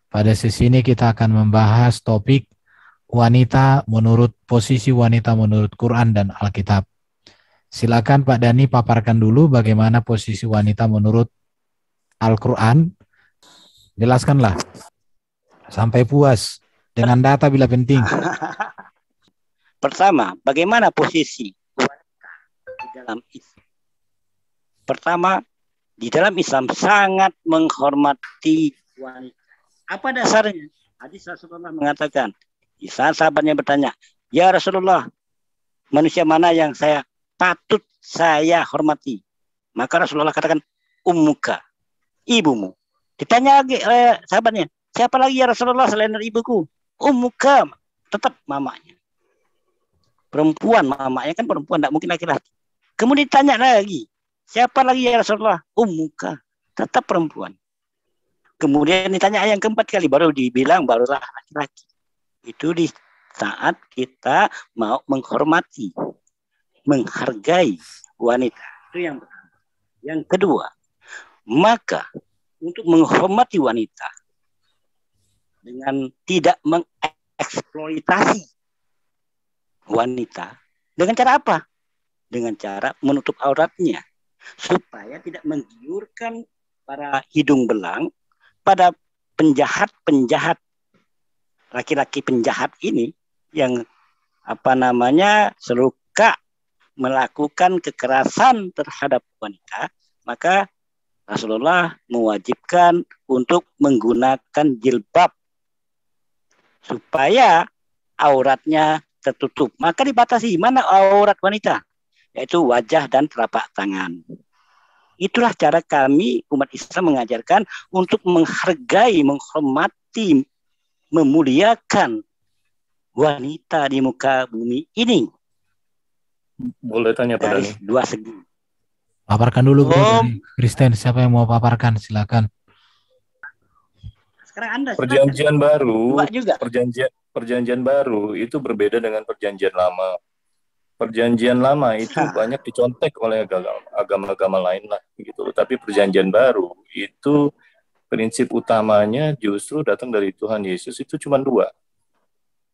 Pada sesi ini kita akan membahas topik posisi wanita menurut Quran dan Alkitab. Silakan Pak Dani paparkan dulu bagaimana posisi wanita menurut Al-Quran. Jelaskanlah sampai puas dengan data bila penting. Pertama, bagaimana posisi wanita di dalam Islam? Pertama, di dalam Islam sangat menghormati wanita. Apa dasarnya? Hadis Rasulullah mengatakan, di saat sahabatnya bertanya, "Ya Rasulullah, manusia mana yang patut saya hormati?" Maka Rasulullah katakan, "Ummuka, ibumu." Ditanya lagi sahabatnya, "Siapa lagi ya Rasulullah selain dari ibuku?" "Ummuka." Tetap mamanya. Perempuan, mamanya kan perempuan, tidak mungkin laki-laki. Kemudian ditanya lagi, "Siapa lagi ya Rasulullah?" "Ummuka." Tetap perempuan. Kemudian ditanya yang keempat kali, baru dibilang barulah laki-laki. Itu di saat kita mau menghormati, menghargai wanita. Itu yang pertama. Yang kedua, maka untuk menghormati wanita dengan tidak mengeksploitasi wanita, dengan cara apa? Dengan cara menutup auratnya, supaya tidak menggiurkan para hidung belang, pada penjahat-penjahat, laki-laki penjahat ini yang suka melakukan kekerasan terhadap wanita. Maka Rasulullah mewajibkan untuk menggunakan jilbab supaya auratnya tertutup. Maka dibatasi mana aurat wanita, yaitu wajah dan telapak tangan. Itulah cara kami umat Islam mengajarkan untuk menghargai, menghormati, memuliakan wanita di muka bumi ini. Boleh tanya Pak dari Dani? Dua segi. Paparkan dulu bro, dari Kristen. Siapa yang mau paparkan? Silakan. Sekarang Anda silakan. Perjanjian baru, juga. Perjanjian baru itu berbeda dengan perjanjian lama. Perjanjian lama itu banyak dicontek oleh agama-agama lain lah gitu. Tapi perjanjian baru itu prinsip utamanya justru datang dari Tuhan Yesus, itu cuma dua.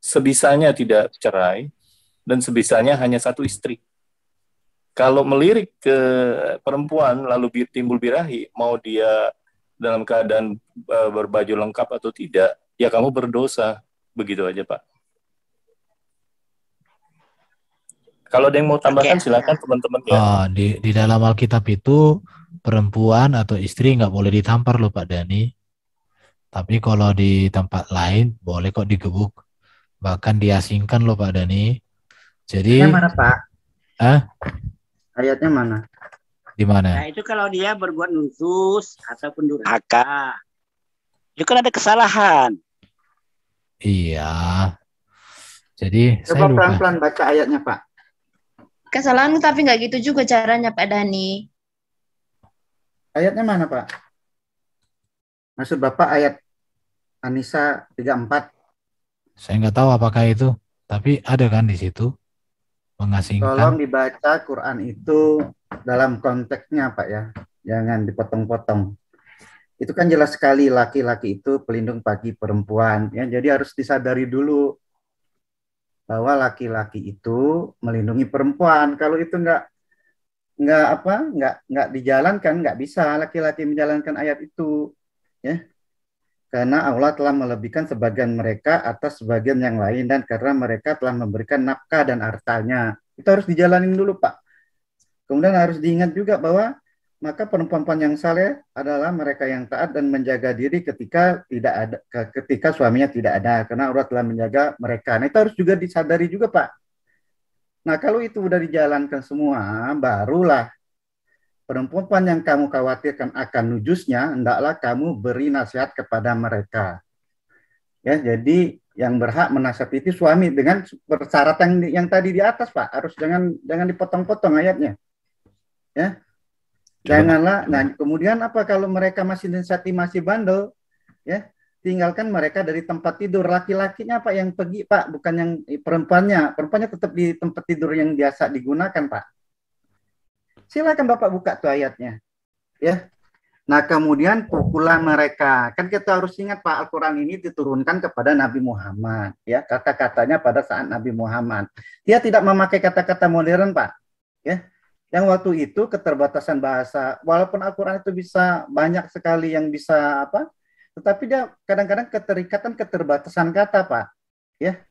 Sebisanya tidak cerai dan sebisanya hanya satu istri. Kalau melirik ke perempuan lalu timbul birahi, mau dia dalam keadaan berbaju lengkap atau tidak, ya kamu berdosa. Begitu aja Pak. Kalau ada yang mau tambahkan silakan teman-teman ya. Di dalam Alkitab itu perempuan atau istri nggak boleh ditampar loh Pak Dani. Tapi kalau di tempat lain boleh kok digebuk. Bahkan diasingkan loh Pak Dani. Jadi ayatnya mana Pak? Ayatnya mana? Di mana? Nah itu kalau dia berbuat nusus ataupun durhaka, itu kan ada kesalahan. Iya. Jadi coba pelan-pelan baca ayatnya Pak. Kesalahan tapi nggak gitu juga caranya Pak Dani. Ayatnya mana Pak? Maksud Bapak ayat An-Nisa 34? Saya nggak tahu apakah itu, tapi ada kan di situ mengasingkan. Tolong dibaca Quran itu dalam konteksnya Pak ya, jangan dipotong-potong. Itu kan jelas sekali laki-laki itu pelindung bagi perempuan ya, jadi harus disadari dulu bahwa laki-laki itu melindungi perempuan. Kalau itu nggak dijalankan, nggak bisa laki-laki menjalankan ayat itu ya, karena Allah telah melebihkan sebagian mereka atas sebagian yang lain, dan karena mereka telah memberikan nafkah dan hartanya. Itu harus dijalanin dulu Pak. Kemudian harus diingat juga bahwa maka perempuan yang saleh adalah mereka yang taat dan menjaga diri ketika suaminya tidak ada, karena Allah telah menjaga mereka. Nah, itu harus juga disadari juga Pak. Nah, kalau itu sudah dijalankan semua, barulah perempuan yang kamu khawatirkan akan nujusnya, hendaklah kamu beri nasihat kepada mereka. Ya, jadi yang berhak menasihati itu suami dengan persyaratan yang tadi di atas Pak. Harus jangan dipotong-potong ayatnya. Ya. Janganlah. Nah, kemudian apa kalau mereka masih masih bandel, ya, tinggalkan mereka dari tempat tidur. Laki-lakinya Pak yang pergi Pak, bukan yang perempuannya. Perempuannya tetap di tempat tidur yang biasa digunakan Pak. Silakan Bapak buka tuh ayatnya, ya. Nah, kemudian pukullah mereka. Kan kita harus ingat Pak, Al-Quran ini diturunkan kepada Nabi Muhammad. Ya, kata-katanya pada saat Nabi Muhammad. Dia tidak memakai kata-kata modern, Pak. Ya, yang waktu itu keterbatasan bahasa. Walaupun Al-Quran itu bisa banyak sekali yang bisa apa, tetapi dia kadang-kadang keterikatan keterbatasan kata, Pak. Ya,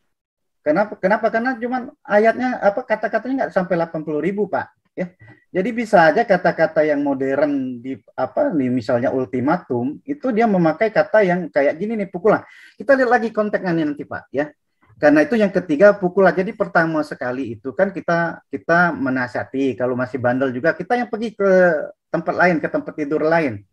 kenapa? Karena cuma ayatnya apa kata-katanya nggak sampai 80.000, Pak. Ya, jadi bisa aja kata-kata yang modern di apa nih misalnya ultimatum itu dia memakai kata yang kayak gini nih pukulan. Kita lihat lagi konteksnya nanti Pak ya. Karena itu yang ketiga pukulan. Jadi pertama sekali itu kan kita menasihati kalau masih bandel juga kita yang pergi ke tempat lain ke tempat tidur lain.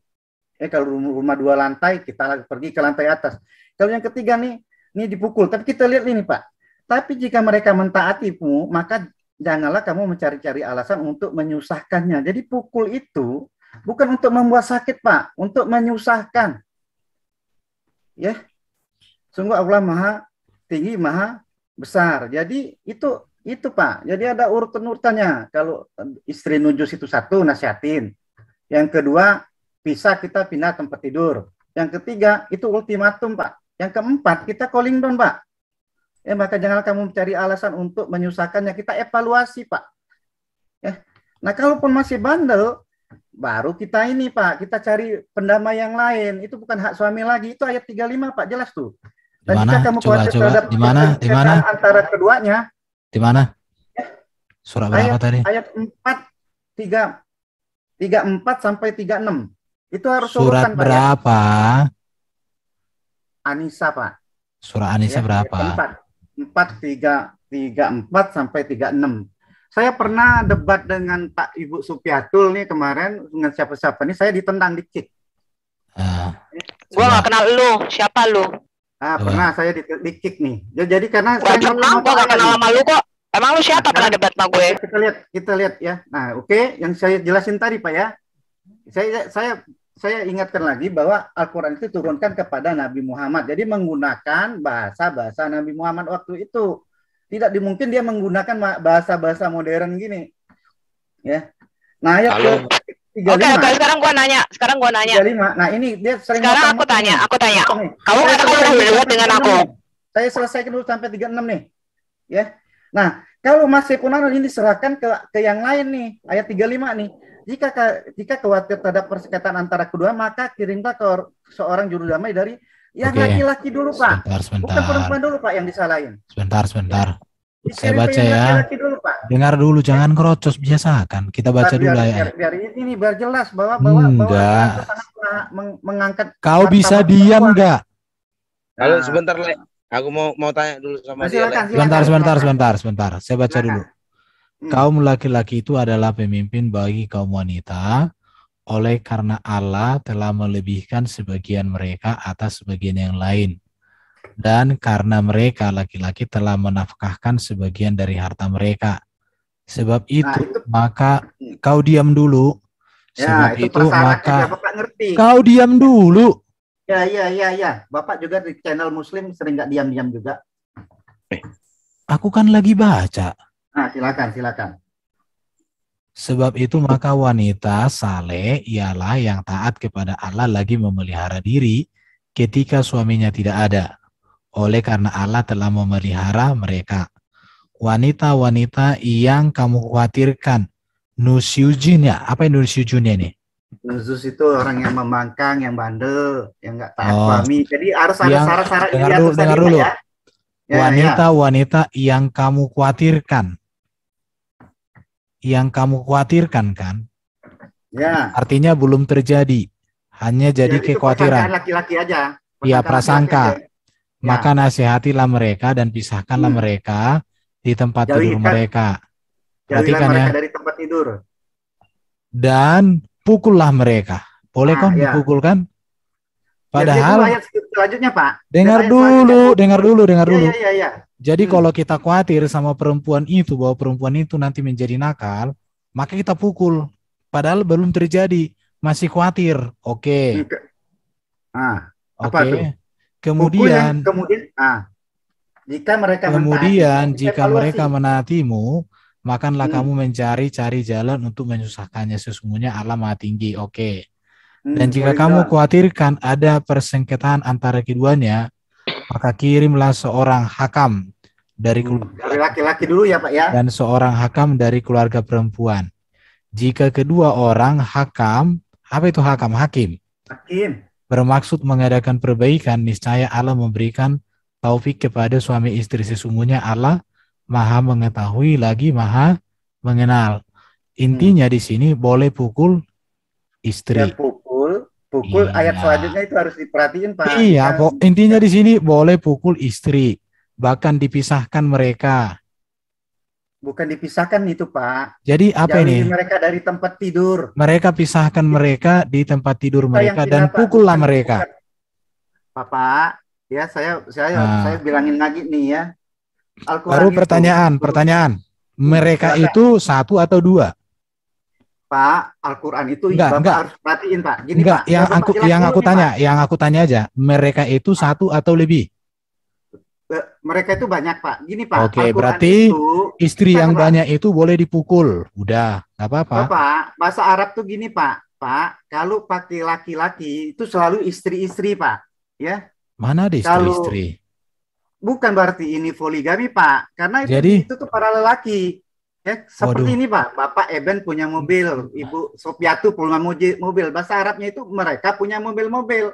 Kalau rumah 2 lantai kita pergi ke lantai atas. Kalau yang ketiga nih dipukul. Tapi kita lihat ini Pak. Tapi jika mereka mentaatimu maka janganlah kamu mencari-cari alasan untuk menyusahkannya. Jadi pukul itu bukan untuk membuat sakit, Pak, untuk menyusahkan. Ya. Sungguh Allah Maha Tinggi, Maha Besar. Jadi itu Pak. Jadi ada urutan-urutannya. Kalau istri nujus itu 1 nasihatin. Yang kedua, pisah kita pindah tempat tidur. Yang ketiga, itu ultimatum, Pak. Yang keempat, kita calling down, Pak. Maka janganlah kamu mencari alasan untuk menyusahkannya. Kita evaluasi, Pak. Nah, kalaupun masih bandel, baru kita ini, Pak. Kita cari pendamai yang lain. Itu bukan hak suami lagi. Itu ayat 35, Pak. Jelas tuh. Dan jika kamu khawatir terhadap di mana antara keduanya. Di mana? Surah berapa tadi? Ayat 34 sampai 36. Itu harus surat urutan, berapa? Pak, ya? Anisa, Pak. Surah Anisa ya, berapa? 34 sampai 36. Saya pernah debat dengan Pak Ibu Supiatul nih kemarin dengan siapa-siapa nih, saya ditendang di kick. Gua nggak kenal lu, siapa lu? Pernah saya di kick nih. Jadi karena gua nggak kenal sama lu kok. Emang lu siapa pernah debat sama gue? Kita lihat ya. Nah, oke, yang saya jelasin tadi Pak ya. Saya ingatkan lagi bahwa Al-Quran itu turunkan kepada Nabi Muhammad. Jadi menggunakan bahasa-bahasa Nabi Muhammad waktu itu. Tidak dimungkin dia menggunakan bahasa-bahasa modern gini. Ya. Nah, ayat 35. Oke, sekarang gua nanya. 35. Nah, ini dia sering sekarang aku tanya. Kamu pernah debat dengan aku. Saya selesaikan dulu sampai 36 nih. Ya. Nah, kalau masih kurang ini serahkan ke yang lain nih. Ayat 35 nih. Jika khawatir terhadap persekatan antara kedua, maka kirimlah ke seorang juru damai dari yang laki-laki dulu, Pak. Sebentar. Bukan perempuan dulu, Pak, yang disalahin. Sebentar. Saya baca ya. Dulu, Pak. Dengar dulu, jangan kerocos, biasakan. Kita baca dulu ya. Biar jelas bahwa mengangkat. Kau bisa diam enggak? Halo, sebentar, Le. Aku mau tanya dulu sama dia. Sebentar. Saya baca dulu. Kaum laki-laki itu adalah pemimpin bagi kaum wanita, oleh karena Allah telah melebihkan sebagian mereka atas sebagian yang lain. Dan karena mereka laki-laki telah menafkahkan sebagian dari harta mereka. Sebab itu, maka kau diam dulu. Sebab itu maka kau diam dulu. Ya. Bapak juga di channel Muslim sering nggak diam-diam juga. Aku kan lagi baca. Nah, silakan. Sebab itu maka wanita saleh ialah yang taat kepada Allah lagi memelihara diri ketika suaminya tidak ada. Oleh karena Allah telah memelihara mereka. Wanita-wanita yang kamu khawatirkan. Nusyujun ya? Apa yang nusyujunnya nih? Nusyuz itu orang yang membangkang, yang bandel, yang nggak taat suami. Jadi harus ada syarat-syarat dengar dulu. Ya. Wanita-wanita yang kamu khawatirkan. Yang kamu khawatirkan kan? Ya. Artinya belum terjadi. Hanya jadi kekhawatiran. Laki-laki aja. Ya, prasangka. Maka nasihatilah mereka dan pisahkanlah mereka di tempat tidur mereka. Perhatikan mereka dari tempat tidur. Dan pukullah mereka. Boleh kan dipukul kan? Padahal ayat selanjutnya, Pak. Dengar dulu. Ya. Jadi kalau kita khawatir sama perempuan itu, bahwa perempuan itu nanti menjadi nakal, maka kita pukul. Padahal belum terjadi, masih khawatir. Oke. Kemudian jika mereka menaatimu, makanlah kamu mencari-cari jalan untuk menyusahkannya. Sesungguhnya Allah Maha Tinggi. Oke. Dan jika boleh kamu jawab. khawatirkan ada persengketaan antara keduanya, maka kirimlah seorang hakam dari keluarga Dari laki-laki dulu ya Pak ya. dan seorang hakam dari keluarga perempuan. Jika kedua orang hakam, apa itu hakam? Hakim. Hakim. Bermaksud mengadakan perbaikan, niscaya Allah memberikan taufik kepada suami istri. Sesungguhnya Allah Maha mengetahui lagi Maha mengenal. Intinya di sini boleh pukul Ya istri. pukul ayat Iya. selanjutnya itu harus diperhatiin Pak. Iya, Kan? intinya di sini boleh pukul istri, bahkan dipisahkan mereka. Bukan dipisahkan itu Pak. Jadi apa Jauhi ini? mereka dari tempat tidur. Mereka pisahkan mereka di tempat tidur Kita mereka yang dan hina, Pak. pukullah mereka. Bapak, ya saya Nah. bilangin lagi nih ya. Baru Al-Quran pertanyaan. Mereka silakan. itu satu atau dua? Pak, Al-Quran itu Enggak, Bapak enggak. harus perhatiin Pak. Gini Enggak, Pak. Ya, Bapak jelasin yang aku dulu nih, tanya, Pak. yang aku tanya aja. Mereka itu satu atau lebih? Mereka itu banyak Pak. Gini Pak. Oke, Al-Quran berarti itu, istri yang Pak. banyak itu boleh dipukul. Udah, nggak apa-apa. Bapak, bahasa Arab tuh gini Pak. Pak, kalau pakai laki-laki itu selalu istri-istri Pak. Ya, Mana ada Kalau- istri-istri? bukan berarti ini poligami Pak. Karena Jadi- itu tuh para lelaki. Ya, seperti Waduh. ini Pak. Bapak Eben punya mobil, Ibu Sopiatu punya mobil. Bahasa Arabnya itu mereka punya mobil-mobil.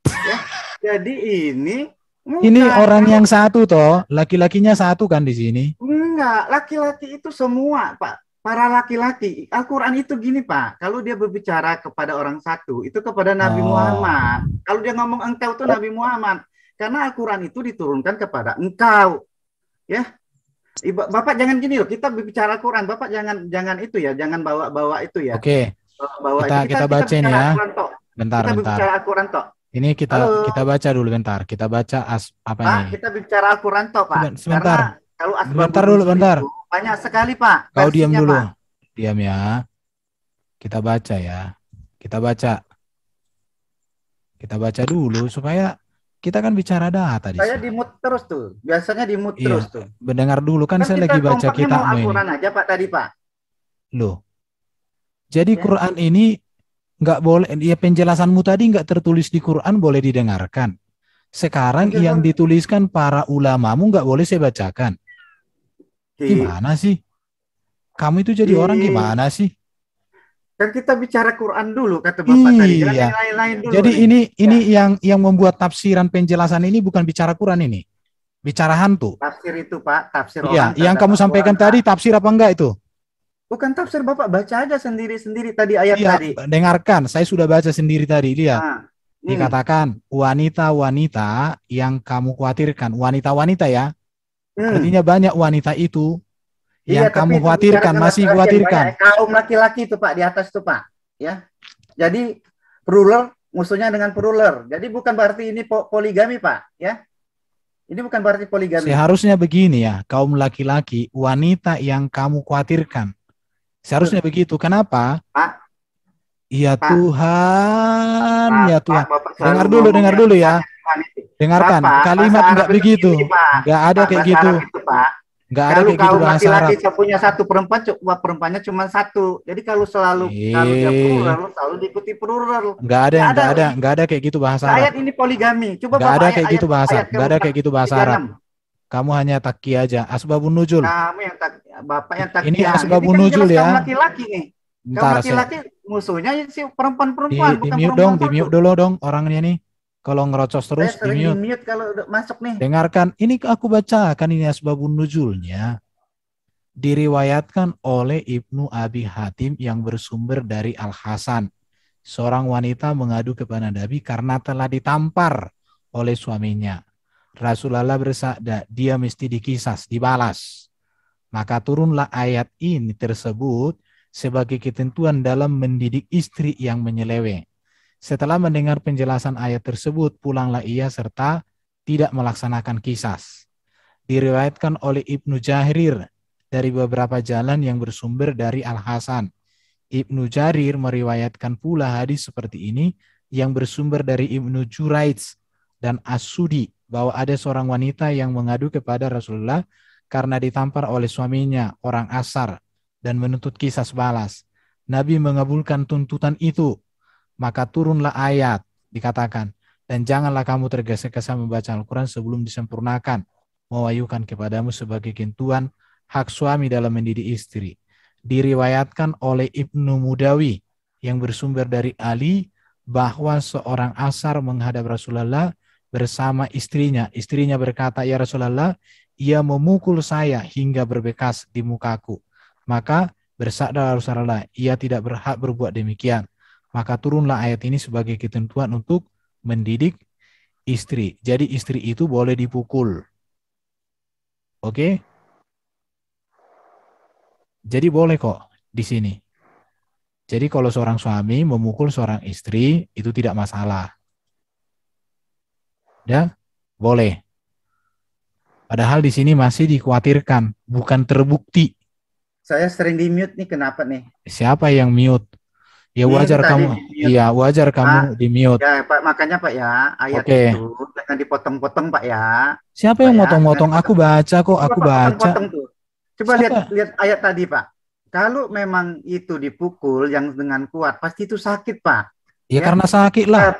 Ya, jadi ini Ini bukan. orang yang satu toh, laki-lakinya satu kan di sini. Enggak, laki-laki itu semua, Pak. Para laki-laki. Al-Quran itu gini, Pak. Kalau dia berbicara kepada orang satu, itu kepada Nabi Oh. Muhammad. Kalau dia ngomong engkau itu Nabi Muhammad. Karena Al-Quran itu diturunkan kepada engkau. Ya. Bapak jangan gini loh, kita berbicara Al-Quran. Bapak jangan itu ya, jangan bawa itu ya. Oke, Bawa kita baca ini bicara ya. Al-Quran tok. bentar. Kita bicara Al-Quran tok. Ini Halo. kita baca dulu bentar. Kita baca apa Pak, ini? kita bicara Al-Quran tok, Pak. Sebentar. Karena kalau asbabun Bentar dulu, nuzul bentar. itu banyak sekali, Pak. Kau diam versinya, dulu. Pak. Diam ya. Kita baca ya. Kita baca dulu supaya kita kan bicara data di Saya sini. di mute terus tuh. Biasanya di mute Iya. terus tuh. Mendengar dulu kan saya kita lagi baca kompaknya mau kitabmu ini. Al-Quran aja Pak tadi Pak. Loh. Jadi Ya. Quran ini nggak boleh, ya penjelasanmu tadi nggak tertulis di Quran boleh didengarkan. Sekarang Penjelasan- yang dituliskan para ulamamu nggak boleh saya bacakan. Gimana sih? Kamu itu jadi orang gimana sih? Kan kita bicara Quran dulu kata Bapak tadi. Jangan Iya. yang lain-lain dulu. Jadi nih. ini yang membuat tafsiran penjelasan ini bukan bicara Quran ini. Bicara hantu. Tafsir itu Pak, tafsir Iya, orang yang terhadap kamu sampaikan Al-Quran, tadi Pak. tafsir apa enggak itu? Bukan tafsir Bapak, baca aja sendiri-sendiri tadi ayat Iya, tadi. dengarkan. Saya sudah baca sendiri tadi. Lihat. Nah, ini. Dikatakan wanita-wanita yang kamu khawatirkan. Wanita-wanita ya. Artinya banyak wanita itu yang Iya, tapi kamu itu khawatirkan, bicara masih laki-laki yang khawatirkan. banyak. Kaum laki-laki itu Pak di atas itu Pak, ya. Jadi plural musuhnya dengan plural. Jadi bukan berarti ini poligami Pak, ya. Ini bukan berarti poligami. Seharusnya begini ya, kaum laki-laki, wanita yang kamu khawatirkan. Seharusnya begitu. Kenapa? Pak. Ya Pak. Tuhan, Pak, ya Tuhan. Pak, Bapak selalu Dengar ngomong dulu yang ya. wanita. Dengarkan, Bapak, kalimat bahasa enggak Arab itu begitu. gini, Pak. Enggak ada Pak, kayak bahasa gitu. Arab itu, Pak. Enggak ada Kalau kayak gitu kaum bahasa Arab. laki-laki punya satu perempuan, perempuannya cuma satu. Jadi kalau dia plural, selalu diikuti plural. Enggak ada kayak gitu bahasa Ayat Arab. ini poligami. Coba Enggak Bapak ada kayak gitu bahasa. ayat Enggak ada kayak gitu bahasa Arab. 36. Kamu hanya taki aja. Asbabun nuzul. Kamu yang Bapak yang tak. Ini asbabun nuzul ya. Kaum laki-laki nih. Kaum Bentar, laki-laki musuhnya si perempuan-perempuan, di bukan mute dong, perempuan di mute satu. dulu dong orangnya nih. Kalau ngerocos Saya terus di sering mute. di-mute kalau udah masuk nih. Dengarkan, ini aku bacakan ini asbabun nuzulnya. Diriwayatkan oleh Ibnu Abi Hatim yang bersumber dari Al-Hasan. Seorang wanita mengadu kepada Nabi karena telah ditampar oleh suaminya. Rasulullah bersabda, dia mesti dikisas, dibalas. Maka turunlah ayat ini tersebut sebagai ketentuan dalam mendidik istri yang menyeleweng. Setelah mendengar penjelasan ayat tersebut, pulanglah ia serta tidak melaksanakan kisas. Diriwayatkan oleh Ibnu Jarir dari beberapa jalan yang bersumber dari Al-Hasan. Ibnu Jarir meriwayatkan pula hadis seperti ini yang bersumber dari Ibnu Juraij dan As-Sudi bahwa ada seorang wanita yang mengadu kepada Rasulullah karena ditampar oleh suaminya, orang Asar, dan menuntut kisas balas. Nabi mengabulkan tuntutan itu. maka turunlah ayat, dikatakan, dan janganlah kamu tergesa-gesa membaca Al-Quran sebelum disempurnakan, mewahyukan kepadamu sebagai ketentuan hak suami dalam mendidik istri. Diriwayatkan oleh Ibnu Mudawi yang bersumber dari Ali bahwa seorang asar menghadap Rasulullah bersama istrinya. Istrinya berkata, "Ya Rasulullah, ia memukul saya hingga berbekas di mukaku." Maka bersabda Rasulullah, "Ia tidak berhak berbuat demikian." Maka turunlah ayat ini sebagai ketentuan untuk mendidik istri. Jadi istri itu boleh dipukul. Oke? Jadi boleh kok di sini. Jadi kalau seorang suami memukul seorang istri itu tidak masalah. Ya, boleh. Padahal di sini masih dikhawatirkan, bukan terbukti. Saya sering di mute nih, kenapa nih? Siapa yang mute? Ya Ini wajar tadi kamu. di-mute. Iya, wajar kamu Pak, di mute. ya Pak, makanya Pak ya, ayat Oke. itu jangan dipotong-potong Pak ya. Siapa Pak yang ya, motong-motong? jangan Aku baca kok, Coba aku Pak baca. potong-potong tuh. Coba Siapa? lihat ayat tadi Pak. Kalau memang itu dipukul yang dengan kuat, pasti itu sakit Pak. Ya karena sakit lah.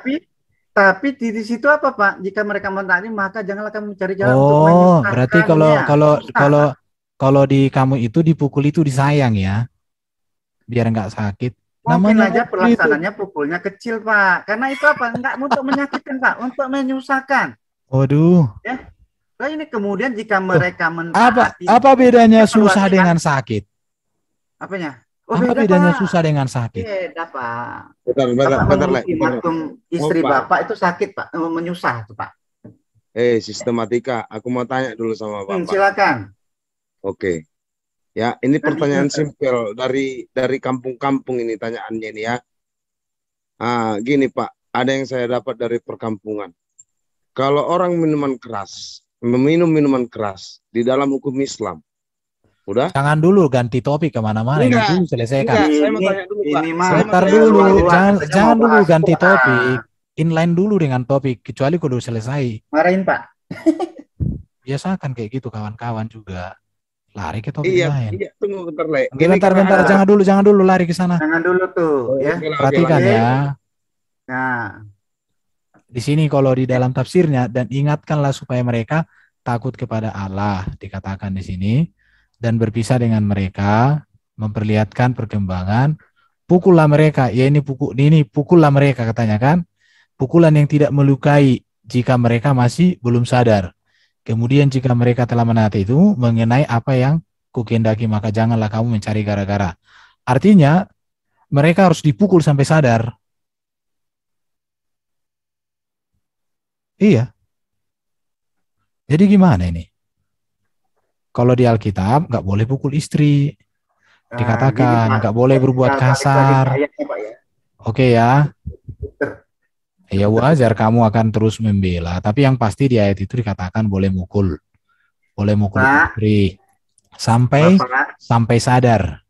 Tapi di situ apa Pak? Jika mereka menarik, maka janganlah kamu mencari jalan untuk Oh, menyusahkannya. berarti kalau di kamu itu dipukul itu disayang ya, biar nggak sakit. Mungkin Namanya aja mukul itu. pelaksananya pukulnya kecil Pak. Karena itu apa? Enggak untuk menyakitkan Pak, untuk menyusahkan. Waduh. Ya. Nah ini kemudian jika mereka Apa bedanya susah dengan sakit? Apanya? Apa bedanya susah dengan sakit? Beda Pak. Bentar, Istri Pak. Bapak itu sakit Pak, menyusah tuh Pak. Sistematika, aku mau tanya dulu sama Bapak. Silakan. Oke. Ya, ini pertanyaan simpel dari kampung-kampung ini tanyaannya ini ya. Gini Pak, ada yang saya dapat dari perkampungan. Kalau orang meminum minuman keras di dalam hukum Islam, udah? Jangan dulu ganti topik kemana-mana. Ini dulu selesaikan. Saya mau tanya dulu Pak. Sebentar dulu, jangan dulu ganti topik. Inline dulu dengan topik, kecuali kudu selesai. Marahin Pak. Biasakan kayak gitu kawan-kawan juga. Lari ke topik lain. Iya, tunggu bentar, Le. Bentar, jangan dulu lari ke sana. Jangan dulu tuh, ya. Perhatikan ya. Nah, di sini kalau di dalam tafsirnya, dan ingatkanlah supaya mereka takut kepada Allah, dikatakan di sini, dan berpisah dengan mereka, memperlihatkan perkembangan, pukullah mereka. Ya ini pukullah mereka katanya kan. Pukulan yang tidak melukai jika mereka masih belum sadar. Kemudian jika mereka telah menaati itu mengenai apa yang kukehendaki, maka janganlah kamu mencari gara-gara. Artinya mereka harus dipukul sampai sadar. Iya. Jadi gimana ini? Kalau di Alkitab nggak boleh pukul istri. Dikatakan nggak boleh berbuat kasar. Oke ya. Ya wajar kamu akan terus membela, tapi yang pasti di ayat itu dikatakan boleh mukul istri sampai sadar.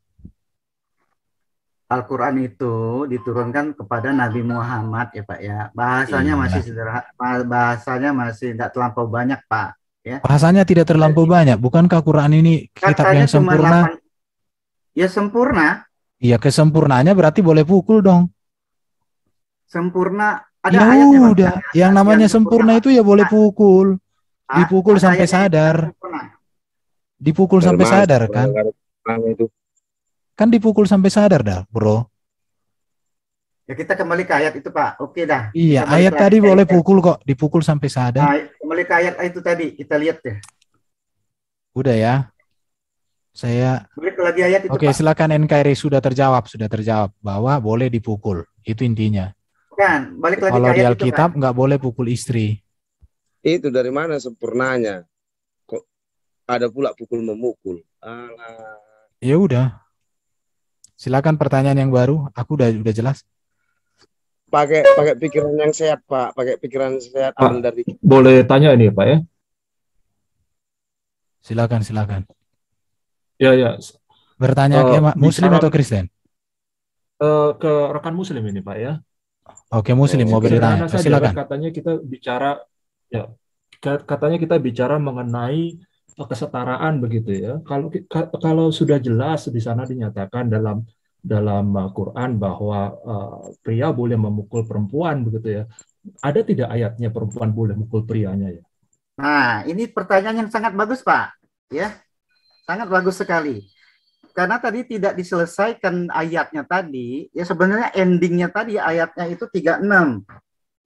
Al-Quran itu diturunkan kepada Nabi Muhammad ya Pak ya. Bahasanya masih sederhana, bahasanya masih tidak terlampau banyak Pak. Ya. Bahasanya tidak terlampau banyak. Bukankah Quran ini kitab yang sempurna? Ya sempurna. Iya kesempurnaannya berarti boleh pukul dong. Sempurna. Ya udah, yang namanya sempurna itu ya boleh pukul. Dipukul sampai sadar. Dipukul sampai sadar kan? Kan dipukul sampai sadar dah, bro. Ya kita kembali ke ayat itu Pak. Oke dah. Iya, ayat tadi boleh pukul kok, dipukul sampai sadar. Nah, kembali ke ayat itu tadi, kita lihat ya. Udah ya. Saya balik lagi ayat itu, Oke, Pak. silakan NKRI sudah terjawab bahwa boleh dipukul. Itu intinya. Kan, balik lagi kalau ke ayat di Alkitab itu, nggak boleh pukul istri. Itu dari mana sempurnanya? Kok ada pula pukul memukul? Ya udah. Silakan pertanyaan yang baru. Aku udah jelas. Pakai pikiran yang sehat, Pak. Pakai pikiran sehat Pak, dari. Boleh tanya ini, Pak ya? Silakan. Ya. Bertanya ke Muslim atau Kristen? Ke rekan Muslim ini, Pak ya. Oke, Muslim mau bertanya. Silakan. Katanya kita bicara mengenai kesetaraan begitu ya. Kalau sudah jelas di sana dinyatakan dalam dalam Quran bahwa pria boleh memukul perempuan begitu ya. Ada tidak ayatnya perempuan boleh mukul prianya ya? Nah, ini pertanyaan yang sangat bagus, Pak. Ya, sangat bagus sekali. Karena tadi tidak diselesaikan ayatnya tadi, ya sebenarnya endingnya tadi ayatnya itu 36.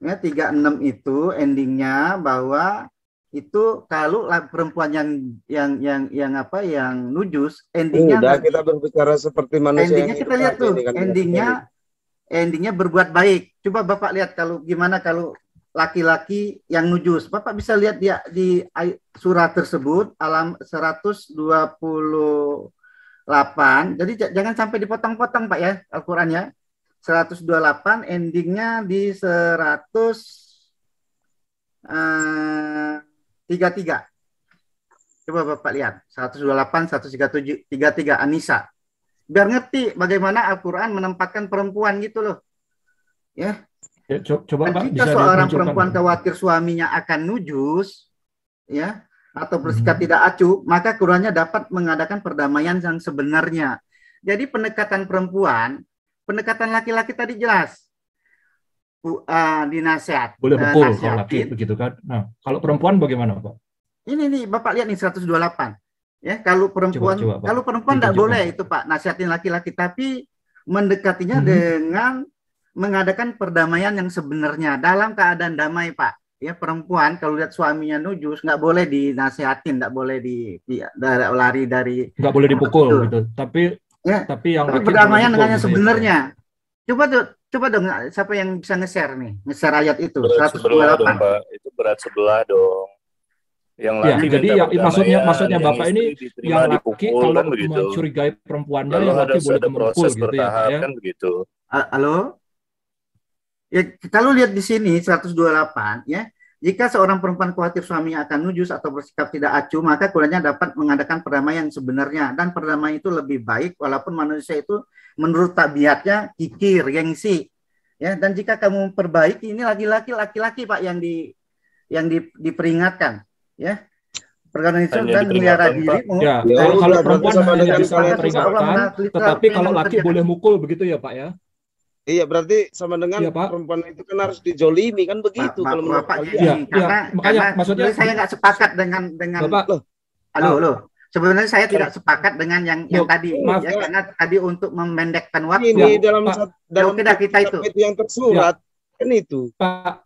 Ya, 36 itu endingnya bahwa itu kalau perempuan yang nujus, endingnya Udah nanti, kita berbicara seperti manusia endingnya yang kita hidup lihat aja tuh, ini kan. endingnya berbuat baik. Coba Bapak lihat kalau gimana kalau laki-laki yang nujus. Bapak bisa lihat dia di surat tersebut alam 128. Jadi jangan sampai dipotong-potong Pak ya Al-Qur'annya. 128 endingnya di 133. Coba Bapak lihat 128, 137, 33 An-Nisa. Biar ngerti bagaimana Al-Qur'an menempatkan perempuan gitu loh. Ya. Coba Dan Pak jika bisa seorang dimunculkan, perempuan Pak. khawatir suaminya akan nujus, ya, atau bersikap tidak acuh, maka Qurannya dapat mengadakan perdamaian yang sebenarnya. Jadi pendekatan perempuan, pendekatan laki-laki tadi jelas, dinasihat, Boleh mukul kalau laki nasihatin. begitu kan. Nah, kalau perempuan bagaimana Pak? Ini nih Bapak lihat nih 128. Ya, kalau perempuan Pak. kalau perempuan tidak boleh itu Pak nasihatin laki-laki, tapi mendekatinya dengan mengadakan perdamaian yang sebenarnya dalam keadaan damai Pak. Ya, perempuan kalau lihat suaminya nujus nggak boleh dinasihatin, nggak boleh lari dari, nggak boleh dipukul gitu. Tapi ya, yang tapi laki perdamaian dengan yang gitu sebenarnya. Coba dong siapa yang bisa nge-share nih, nge-share ayat itu berat 128. sebelah dong, Pak. Itu berat sebelah dong. Yang laki jadi maksudnya Bapak ini yang laki kalau kan mencurigai perempuannya lalu yang laki boleh ada memukul proses gitu ya Pak ya. Kan begitu. Halo? Ya, kalau lihat di sini 128 ya, jika seorang perempuan khawatir suaminya akan nujus atau bersikap tidak acuh, maka Qurannya dapat mengadakan perdamaian sebenarnya, dan perdamaian itu lebih baik walaupun manusia itu menurut tabiatnya kikir, gengsi. Ya, dan jika kamu perbaiki, ini laki-laki Pak yang diperingatkan, ya. Perkataan itu dan melihara dirimu. Ya, kalau perempuan hanya bisa memperingatkan, tetapi kalau laki boleh mukul begitu ya Pak ya. Iya, berarti sama dengan perempuan itu kan harus dijolimi kan begitu kalau menurut kalian. Karena maksudnya saya nggak sepakat dengan Bapak. Halo. Sebenarnya saya tidak sepakat dengan yang tadi, ya, karena tadi untuk memendekkan waktu. Ini dalam kita itu yang tersurat kan itu. Pak.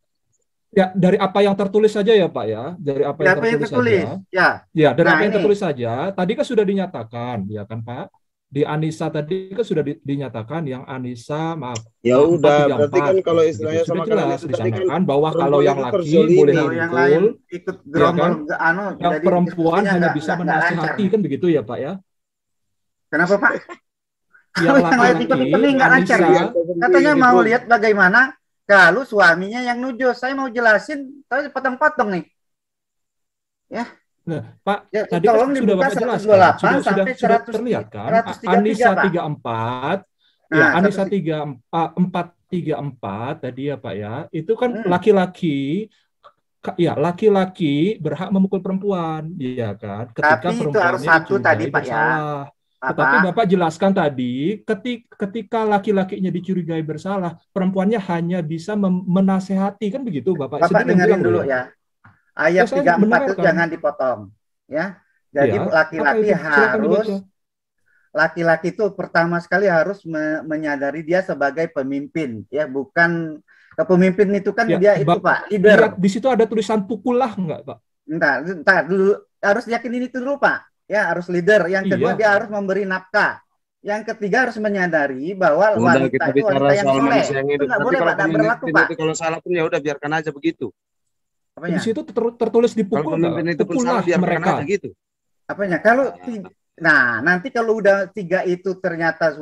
Ya, dari apa yang tertulis saja ya Pak ya, dari apa yang tertulis saja. Ya, dari apa yang tertulis saja. Tadi kan sudah dinyatakan, ya kan Pak? Di An-Nisa tadi kan sudah dinyatakan yang An-Nisa maaf. Ya udah, berarti kan kalau istilahnya sama jelas disamakan bahwa kalau yang laki boleh dipukul, ikut gerombol, yang perempuan hanya bisa menasihati kan begitu ya Pak ya? Kenapa Pak? Yang laki-laki nggak lancar ya. Katanya mau lihat bagaimana kalau suaminya yang nujus. Saya mau jelasin, tapi potong-potong nih. Ya. Nah, Pak, ya, tadi kan sudah Bapak jelaskan, sudah terlihat kan, An-Nisa 34, ya An-Nisa 434 tadi ya Pak ya, itu kan laki-laki berhak memukul perempuan, ya kan, ketika perempuannya dicurigai bersalah. Tetapi Bapak jelaskan tadi, ketika laki-lakinya dicurigai bersalah, perempuannya hanya bisa menasehati, kan begitu Bapak? Bapak dengerin dulu ya. Ayat 34 itu jangan dipotong, ya. Jadi laki-laki itu pertama sekali harus menyadari dia sebagai pemimpin, ya, bukan kepemimpin itu kan ya, dia itu Pak, leader. Di situ ada tulisan pukullah enggak, Pak? Entar dulu, harus yakinin itu dulu Pak. Ya, harus leader. Yang kedua dia harus memberi nafkah. Yang ketiga harus menyadari bahwa wanita itu wanita yang soleh. Itu nggak boleh Pak, tidak berlaku Pak. Kalau salah pun ya udah biarkan aja begitu. Apanya? Di situ tertulis dipukul, pukullah mereka. Gitu. Apanya? Kalau nanti kalau udah 3 itu ternyata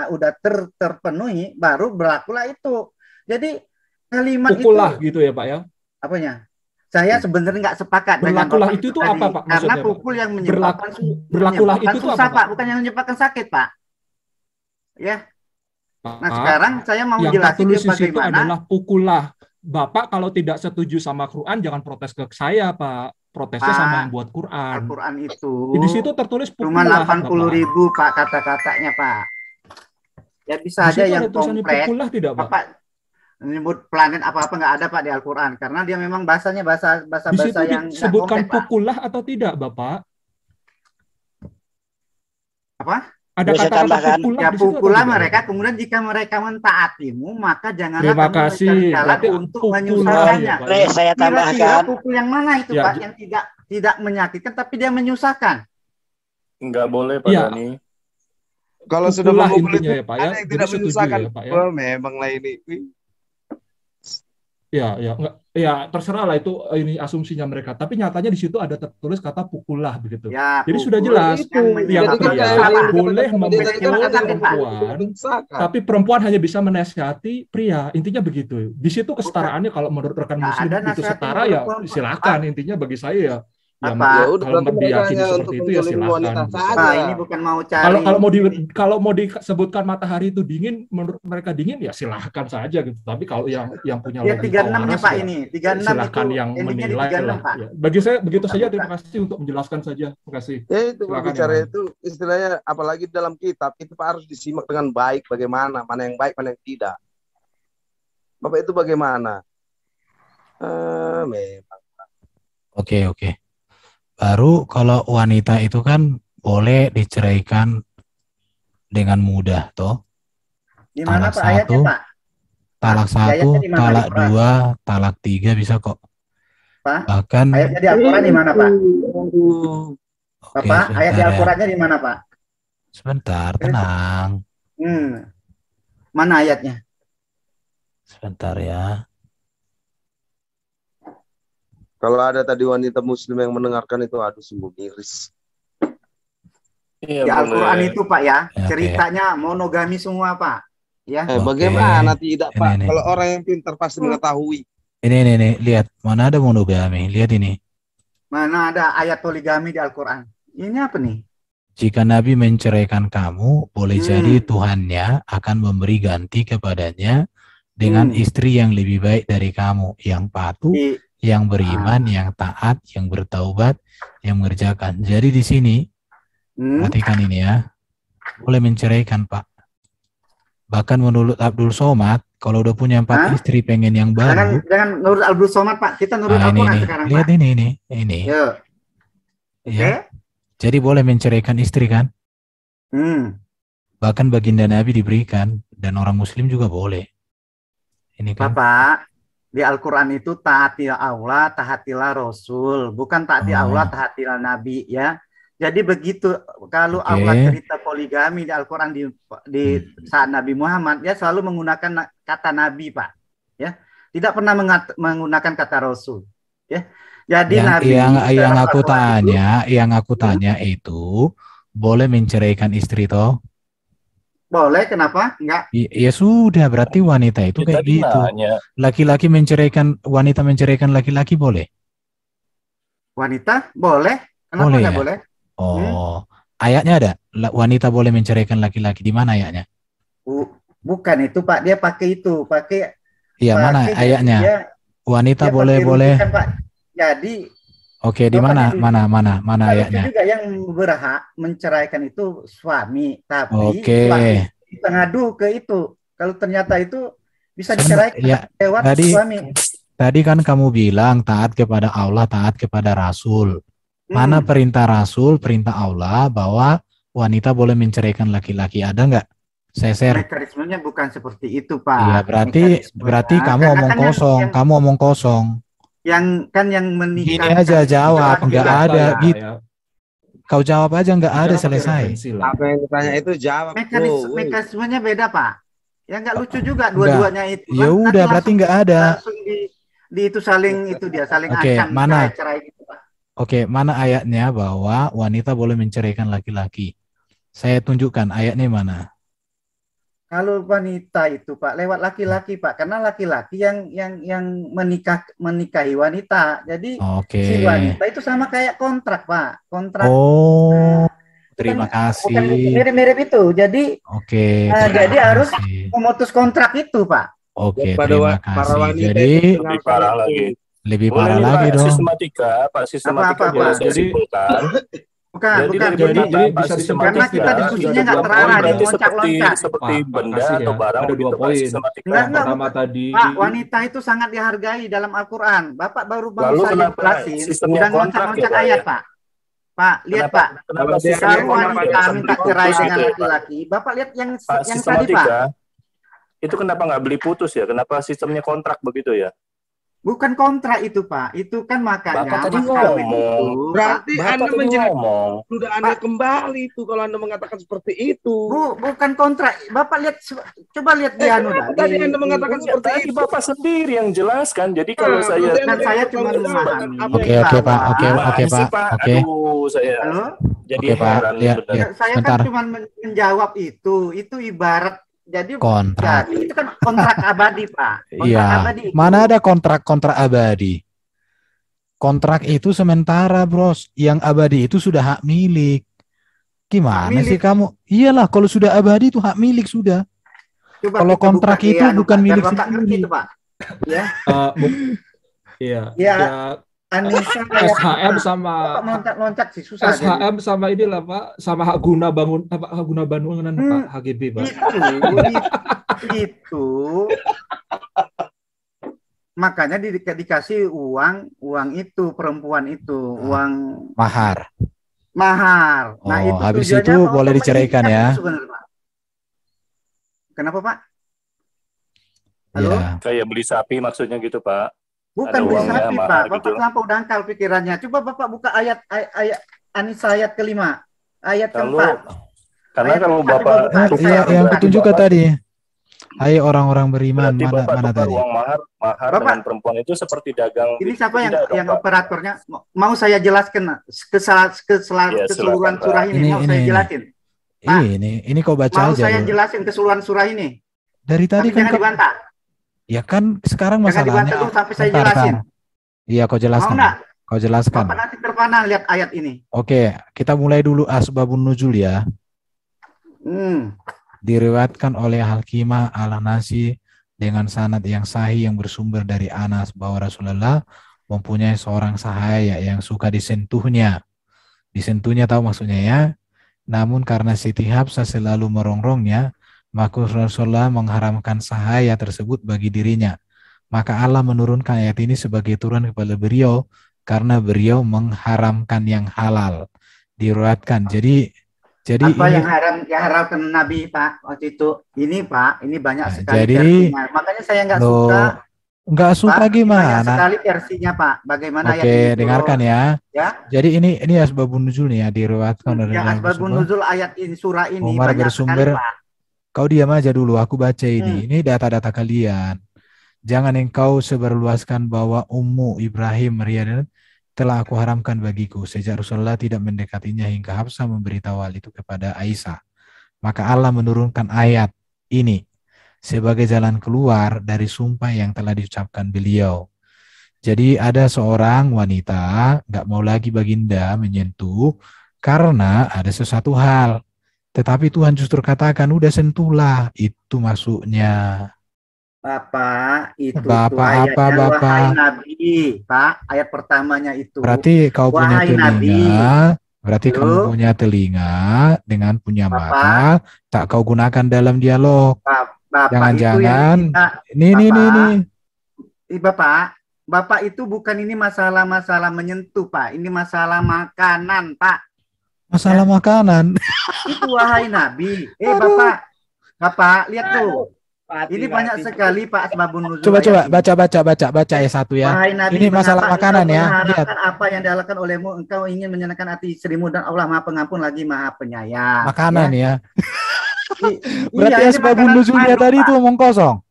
udah terpenuhi, baru berlakulah itu. Jadi kalimat pukullah itu gitu ya Pak ya? Apanya? Saya sebenarnya nggak sepakat dengan Bapak itu apa Pak? Karena pukul yang menyebabkan berlakulah itu susah apa Pak, bukan yang menyebabkan sakit Pak. Ya. Nah sekarang saya mau jelasin yang tertulis di situ adalah pukullah. Bapak kalau tidak setuju sama Quran jangan protes ke saya Pak. protesnya sama yang buat Quran. Al-Quran itu di situ tertulis cuma 80.000 Pak kata-katanya Pak. Ya bisa aja yang kompleks. Pukulah tidak Pak? Menyebut planet apa-apa nggak ada Pak di Al-Quran karena dia memang bahasanya bahasa yang disebutkan pukulah atau tidak Bapak? Apa? Ada kata-kata pukulah. Ya pukulah mereka, kemudian jika mereka mentaatimu maka janganlah kamu mencari jalan untuk menyusahkannya. Saya tambahkan. Pukul yang mana itu Pak yang tidak menyakitkan tapi dia menyusahkan? Enggak boleh Pak Dani. Kalau sudah memukul itu ya, Pak, ya. ada yang tidak menyusahkan. Ya, Pak, ya. Oh, memang lah ini. Ya, terserah lah itu ini asumsinya mereka. Tapi nyatanya di situ ada tertulis kata pukulah begitu. Ya, jadi sudah jelas yang pria boleh memukul perempuan, tapi perempuan hanya bisa menasihati pria. Intinya begitu. Di situ kesetaraannya kalau menurut rekan Muslim itu setara ya silakan. Intinya bagi saya ya. Ya kalau meyakini seperti itu ya silakan. Ini bukan mau cari. Kalau mau disebutkan matahari itu dingin, menurut mereka dingin ya silahkan saja gitu. Tapi kalau yang punya logika 36-nya Pak ini, 36 silakan itu, yang menilai lah. Ya. Bagi saya begitu saja. Terima kasih untuk menjelaskan saja. Terima kasih. Itu berbicara itu istilahnya apalagi dalam kitab itu Pak harus disimak dengan baik bagaimana, mana yang baik, mana yang tidak. Bapak itu bagaimana? Memang. Oke. Baru kalau wanita itu kan boleh diceraikan dengan mudah, toh. Di mana Pak ayatnya, Pak? Talak 1, talak 2, talak 3 bisa kok. Pak? Bahkan ayatnya di Al-Qur'an di mana, Pak? Bapak, ayat di Al-Qur'annya di mana, Pak? Sebentar, tenang. Mana ayatnya? Sebentar ya. Kalau ada tadi wanita muslim yang mendengarkan itu aduh sungguh miris. Di Al-Quran itu Pak ya, ceritanya monogami semua Pak. Ya. Bagaimana tidak Pak? Kalau orang yang pintar pasti mengetahui. Ini lihat, mana ada monogami? Lihat ini. Mana ada ayat poligami di Al-Quran? Ini apa nih? Jika Nabi menceraikan kamu, boleh jadi Tuhannya akan memberi ganti kepadanya dengan istri yang lebih baik dari kamu, yang patuh, yang beriman, yang taat, yang bertaubat, yang mengerjakan. Jadi di sini, perhatikan ini ya, boleh menceraikan Pak. Bahkan menurut Abdul Somad, kalau udah punya 4 istri pengen yang baru. Jangan menurut Abdul Somad Pak, kita menurut Al-Quran sekarang lihat Pak. Ini. Ya. Jadi boleh menceraikan istri kan? Bahkan baginda Nabi diberikan, dan orang Muslim juga boleh. Ini kan? Bapak, di Al-Quran itu taatilah Allah, taatilah Rasul, bukan taati Allah, taatilah Nabi ya. Jadi begitu kalau Allah cerita poligami di Al-Quran di saat Nabi Muhammad, ya selalu menggunakan kata Nabi Pak, ya tidak pernah menggunakan kata Rasul, ya. Jadi Nabi yang aku tanya itu boleh menceraikan istri toh? Boleh, kenapa? Enggak. Ya sudah, berarti wanita itu kayak gitu. Laki-laki wanita menceraikan laki-laki boleh? Wanita boleh. Kenapa boleh enggak ya? Boleh? Ayatnya ada. Wanita boleh menceraikan laki-laki. Di mana ayatnya? Bukan itu Pak, dia pakai itu, Iya, mana ayatnya? Wanita boleh. Pak. Jadi oke, di mana ayatnya? Itu juga yang berhak menceraikan itu suami, tapi suami kita ngadu ke itu. Kalau ternyata itu bisa diceraikan lewat suami. Tadi kan kamu bilang taat kepada Allah, taat kepada Rasul. Mana perintah Rasul, perintah Allah bahwa wanita boleh menceraikan laki-laki, ada nggak? Seser. Mekanismenya bukan seperti itu Pak. Iya, berarti kamu omong kosong. Kamu omong kosong. Yang menikah. Gini aja jawab, nggak ada gitu. Kau jawab aja, nggak ada, selesai. Apa yang ditanya itu jawab. Mekanismenya beda Pak. Ya nggak lucu juga dua-duanya itu. Ya udah, berarti nggak ada. Langsung di itu saling ancam. Mana? Cerai gitu Pak. Oke, mana ayatnya bahwa wanita boleh menceraikan laki-laki? Saya tunjukkan ayatnya mana. Kalau wanita itu Pak lewat laki-laki Pak, karena laki-laki yang menikahi wanita. Jadi si wanita itu sama kayak kontrak Pak, kontrak. Terima kasih. Mirip-mirip itu. Jadi jadi harus memutus kontrak itu Pak. Terima kasih. Jadi Lebih Boleh parah nih, lagi Pak, dong. Pak sistematika Apa? boleh saya Jadi simpulkan. Bukan, Jadi bukan. dari jadi pernyataan Pak bisa disimpulkan Karena sistematika, kita setidaknya diskusinya sudah ada nggak dua terarah poin, nih, berarti Pak. loncat-loncat. seperti Pak, benda kasih ya. atau barang Ada dua begitu Pak poin. sistematika. Enggak, Yang pertama bukan. tadi, Pak, wanita itu sangat dihargai dalam Al-Quran. Bapak baru mau Lalu saya kenapa jelasin, sistemnya udah kontrak ya, loncat-loncat Pak, ayat, ya? Pak. Pak, lihat Kenapa Pak. kenapa dia sistemnya Kalau kontrak tidak wanita bisa minta beli cerai putus dengan gitu ya, Pak? laki-laki, Bapak lihat yang Pak tadi, Pak. sistematika, itu kenapa nggak beli putus ya? Kenapa sistemnya kontrak begitu ya? Bukan kontrak itu, Pak. Itu kan makanya Bapak tadi mas kawin itu. ngomong. Berarti Bapak Anda tadi menjelaskan ngomong. sudah Anda kembali itu kalau Anda mengatakan seperti itu. Bukan kontrak. Bapak lihat, coba lihat di anu Kenapa dah. tadi Anda mengatakan Enggak, seperti tadi itu? Bapak sendiri yang jelaskan. Jadi kalau saya berarti Anda Kan saya tidak cuma memahami memahami. apa Oke, yang oke, Pak. bahwa- Oke, gimana sih, Pak. Pak? Oke. Aduh, saya Halo? jadi Oke, Pak. heran Lihat, benar. lihat. Saya Sebentar. kan cuma menjawab itu. Itu ibarat Kontrak. jadi itu kan kontrak abadi, Pak. Kontrak Iya. abadi itu. Mana ada kontrak abadi? Kontrak itu sementara, Bros. Yang abadi itu sudah hak milik. Gimana Hak milik. sih kamu? Iyalah, kalau sudah abadi itu hak milik sudah. Coba Kalau kita kontrak buka di itu anu, bukan Pak, biar milik Bapak ngerti sendiri. itu, Pak. Ya. Iya. Ya. Ya, Anissa SHM sama Bapak loncat-loncat sih susah. SHM sama inilah Pak, sama hak guna bangun apa hak guna bangunan Pak, HGB Pak. Itu makanya dikasih uang itu perempuan itu uang Mahar. Nah, Oh, itu habis tujuannya itu untuk boleh diceraikan mengikat ya. itu sebenarnya, Pak. Kenapa, Pak? Halo? Iya. Kayak beli sapi maksudnya gitu, Pak. Bukan Ada beli uangnya, sapi, mahar Pak. gitu. Bapak kenapa dangkal pikirannya? Coba Bapak buka ayat An-Nisa ayat kelima, ayat Kalau keempat. karena Ayat kalau keempat, Bapak coba buka. Iya, Ayat yang keempat. kutunjukkan tadi. Hai orang-orang beriman, berarti Bapak mana tukar tadi? uang mahar Bapak, dengan perempuan itu seperti dagang. Ini siapa Tidak dong, yang Pak. operatornya? Mau saya jelaskan Ya, keseluruhan silakan, surah Pak. ini. Mau saya jelasin? Pak, Ini kau baca mau aja saya dulu. jelasin keseluruhan surah ini. Dari tadi Tapi kan jangan dibantah. ya kan sekarang Jangan dibantah masalahnya. dulu sampai saya Bentar, jelasin. bentar. Iya, kau Mau jelaskan. enggak? Kau jelaskan. Bapak nanti terpana lihat ayat ini. Oke, kita mulai dulu asbabun nuzul ya. Diriwayatkan oleh Al-Qimah Al-Nasi dengan sanad yang sahih yang bersumber dari Anas bahwa Rasulullah mempunyai seorang sahaya yang suka disentuhnya. Disentuhnya tahu maksudnya ya. Namun karena Siti Hafsah selalu merongrongnya, maka Rasulullah mengharamkan sahaya tersebut bagi dirinya. Maka Allah menurunkan ayat ini sebagai turun kepada beliau karena beliau mengharamkan yang halal. Diriwayatkan. Jadi Apa ini yang haramkan Nabi, Pak, waktu itu? Ini, Pak, ini banyak sekali jadi versinya. Makanya saya nggak suka. Nggak suka Pak, ini banyak gimana? sekali versinya, Pak. Bagaimana ayat Oke, ini? dengarkan ya. Ya. Jadi ini asbabun nuzul nih ya, diriwayatkan dari Ya, Nabi asbabun Rasulullah. nuzul ayat ini, surah ini Umar banyak bersumber. sekali, Pak. Kau diam aja dulu, aku baca ini. Ini data-data kalian. Jangan engkau sebarluaskan bahwa Ummu Ibrahim Maria telah aku haramkan bagiku sejak Rasulullah tidak mendekatinya hingga Hafsah memberitahu hal itu kepada Aisyah. Maka Allah menurunkan ayat ini sebagai jalan keluar dari sumpah yang telah diucapkan beliau. Jadi ada seorang wanita nggak mau lagi baginda menyentuh karena ada sesuatu hal. Tetapi Tuhan justru katakan udah sentuhlah, itu maksudnya. Bapak, itu Bapak tuh ayatnya apa, Bapak? wahai Nabi, Pak, ayat pertamanya itu. Berarti kau punya Wahai Nabi. telinga, berarti Halo? kamu punya telinga dengan punya Bapak. mata, tak kau gunakan dalam dialog. Bapak Jangan-jangan, itu yang ini. Bapak itu bukan ini masalah menyentuh, Pak. Ini masalah makanan, Pak. Masalah makanan. Itu wahai Nabi. Bapak, lihat tuh. Ini banyak sekali Pak asbabun nuzul. Coba baca ayat 1 ya. Wahai Nabi, Ini masalah mengapa makanan engkau ya. Lihat. mengharapkan apa yang dilakukan olehmu, engkau ingin menyenangkan hati istrimu dan Allah Maha Pengampun lagi Maha Penyayang. Makanan ya. Berarti Berarti asbabun nuzulnya tadi itu omong kosong.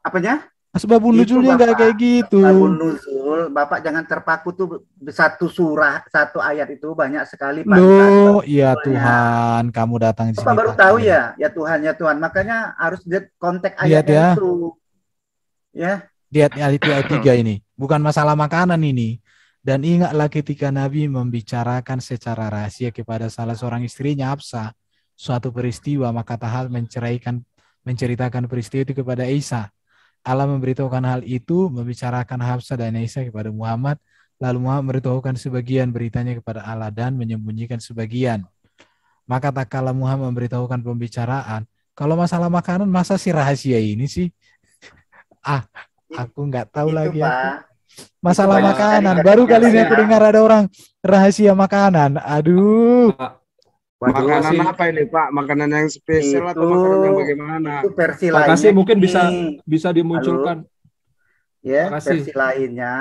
Apanya? Asbabun nuzulnya nggak kayak gitu. Asbabun nuzul, Bapak jangan terpaku tuh satu surah, satu ayat itu banyak sekali Pak. Loh, ya Tuhan, kamu datang di sini. Bapak baru tahu ya Tuhan, ya Tuhan. Makanya harus lihat konteks ayatnya itu. Ya. Lihat ayat 3 ini. Bukan masalah makanan ini. Dan ingatlah ketika Nabi membicarakan secara rahasia kepada salah seorang istrinya Hafsah suatu peristiwa, maka Tahal menceritakan peristiwa itu kepada Aisyah. Allah memberitahukan hal itu, membicarakan Hafsah dan Aisyah kepada Muhammad, lalu Muhammad memberitahukan sebagian beritanya kepada Allah dan menyembunyikan sebagian. Maka tak kala Muhammad memberitahukan pembicaraan, kalau masalah makanan masa sih rahasia ini sih? Aku nggak tahu itu, lagi. Pak. Masalah Itu makanan, dari baru kali ini ya. aku dengar ada orang rahasia makanan. Aduh. Makanan apa ini Pak? Makanan yang spesial atau makanan yang bagaimana? Itu versi Pak lainnya. Kasih mungkin ini. bisa dimunculkan. Ya, Makasih. versi lainnya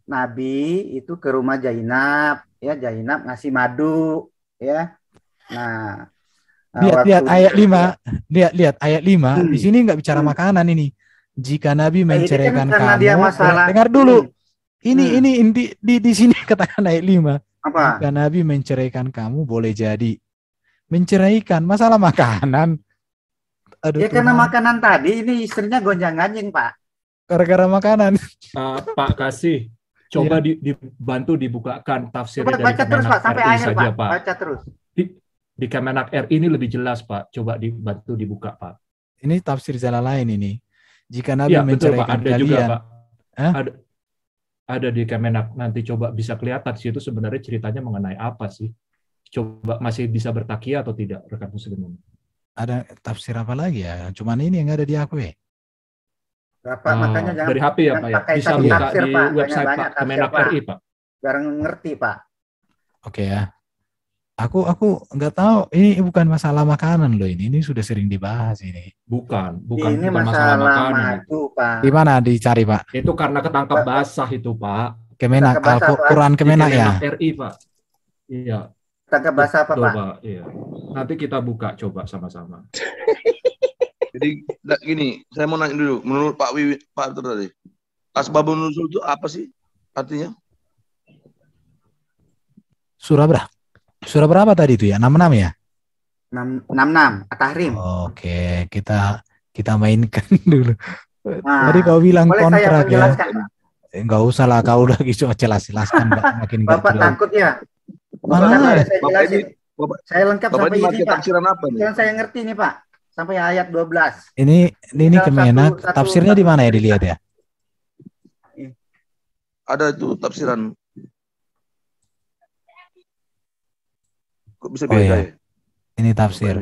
Nabi itu ke rumah Zainab, ya Zainab ngasih madu, ya. Nah, lihat ayat 5. Lihat ayat 5. Di sini nggak bicara makanan ini. Jika Nabi menceraikan kan kamu, dengar dulu. Ini di sini katakan ayat 5. Apa? Jika Nabi menceraikan kamu, boleh jadi menceraikan, masalah makanan. Aduh, ya karena makanan tadi ini istrinya gonjang-ganjing, Pak. Gara-gara makanan. Pak Kasih, coba dibantu dibukakan tafsir dari baca terus, Pak, sampai akhir, saja, Pak. Baca terus. Di Kemenak RI ini lebih jelas, Pak. Coba dibantu dibuka, Pak. Ini tafsir Jalalain ini. Jika Nabi menceraikan ada kalian, juga, Pak. Ada di Kemenak, nanti coba bisa kelihatan sih itu sebenarnya ceritanya mengenai apa sih. Coba masih bisa bertakia atau tidak, rekan muslim. Ada tafsir apa lagi ya? Cuman ini yang ada di aku ya. Pak, makanya jangan dari HP ya Pak ya? Bisa buka tafsir, di Pak. Website Pak, Kemenak RI Pak. Biar ngerti Pak. Oke ya. Aku nggak tahu, ini bukan masalah makanan loh ini sudah sering dibahas ini. Bukan ini masalah makanan. Itu, Pak. Di mana dicari Pak? Itu karena ketangkap basah itu Pak. Kemenak, Al-Quran Kemenak ya. RI Pak. Iya. Ketangkap basah apa Pak? Iya. Nanti kita buka coba sama-sama. Jadi gini, saya mau nanya dulu, menurut Pak tadi, asbabun nuzul itu apa sih artinya? Surah berapa tadi itu ya? 66 ya? 66, At-Tahrim. Oke, kita mainkan dulu. Tadi kau bilang kontrak ya. Enggak usah lah, kau udah gitu jelaskan makin Bapak takut ya? Mana? Saya lengkap sampai ini Pak. Apa nih? Yang saya ngerti nih Pak, sampai ayat 12. Ini Kemenak, tafsirnya di mana ya dilihat ya? Ada itu tafsiran. Kok bisa beda ya? Ini tafsir.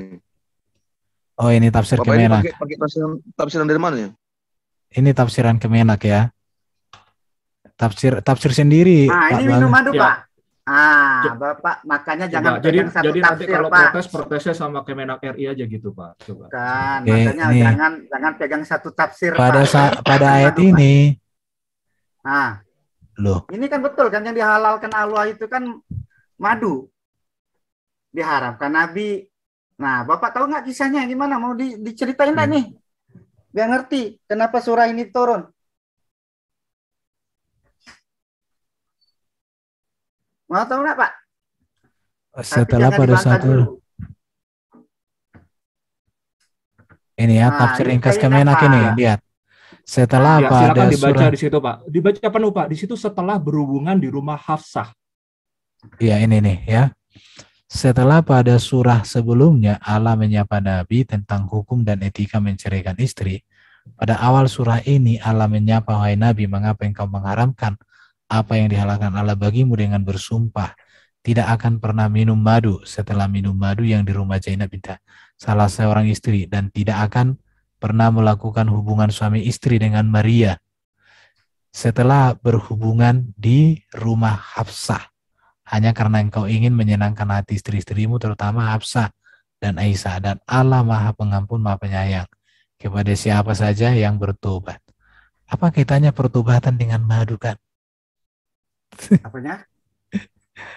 Oh, ini tafsir Kemenak. Pakai tafsiran dari mana ya? Ini tafsiran Kemenak ya. Tafsir sendiri. Ini minum madu ya. Pak. Bapak makanya jangan pegang satu jadi tafsir nanti kalau Pak. protesnya sama Kemenak RI aja gitu Pak. Coba. Kan, makanya jangan pegang satu tafsir pada ayat madu, ini. Nah, loh. Ini kan betul kan yang dihalalkan Allah itu kan madu. Diharamkan Nabi. Nah, Bapak tahu nggak kisahnya gimana? Mau diceritain nggak nih? Biar ngerti kenapa surah ini turun. Mau tahu nggak Pak? Setelah pada satu ini ya tafsir ringkas Kemenak ini, lihat. Setelah pada dibaca surah di situ Pak. Dibaca penuh Pak. Di situ setelah berhubungan di rumah Hafsah. Iya ini nih ya. Setelah pada surah sebelumnya Allah menyapa Nabi tentang hukum dan etika menceraikan istri, pada awal surah ini Allah menyapa, wahai Nabi, mengapa engkau mengharamkan apa yang dihalalkan Allah bagimu dengan bersumpah tidak akan pernah minum madu setelah minum madu yang di rumah Zainab binti salah seorang istri, dan tidak akan pernah melakukan hubungan suami istri dengan Maria setelah berhubungan di rumah Hafsah, hanya karena engkau ingin menyenangkan hati istri-istrimu terutama Hafsah dan Aisyah, dan Allah Maha Pengampun Maha Penyayang kepada siapa saja yang bertobat. Apa kaitannya pertobatan dengan madu kan? Apanya?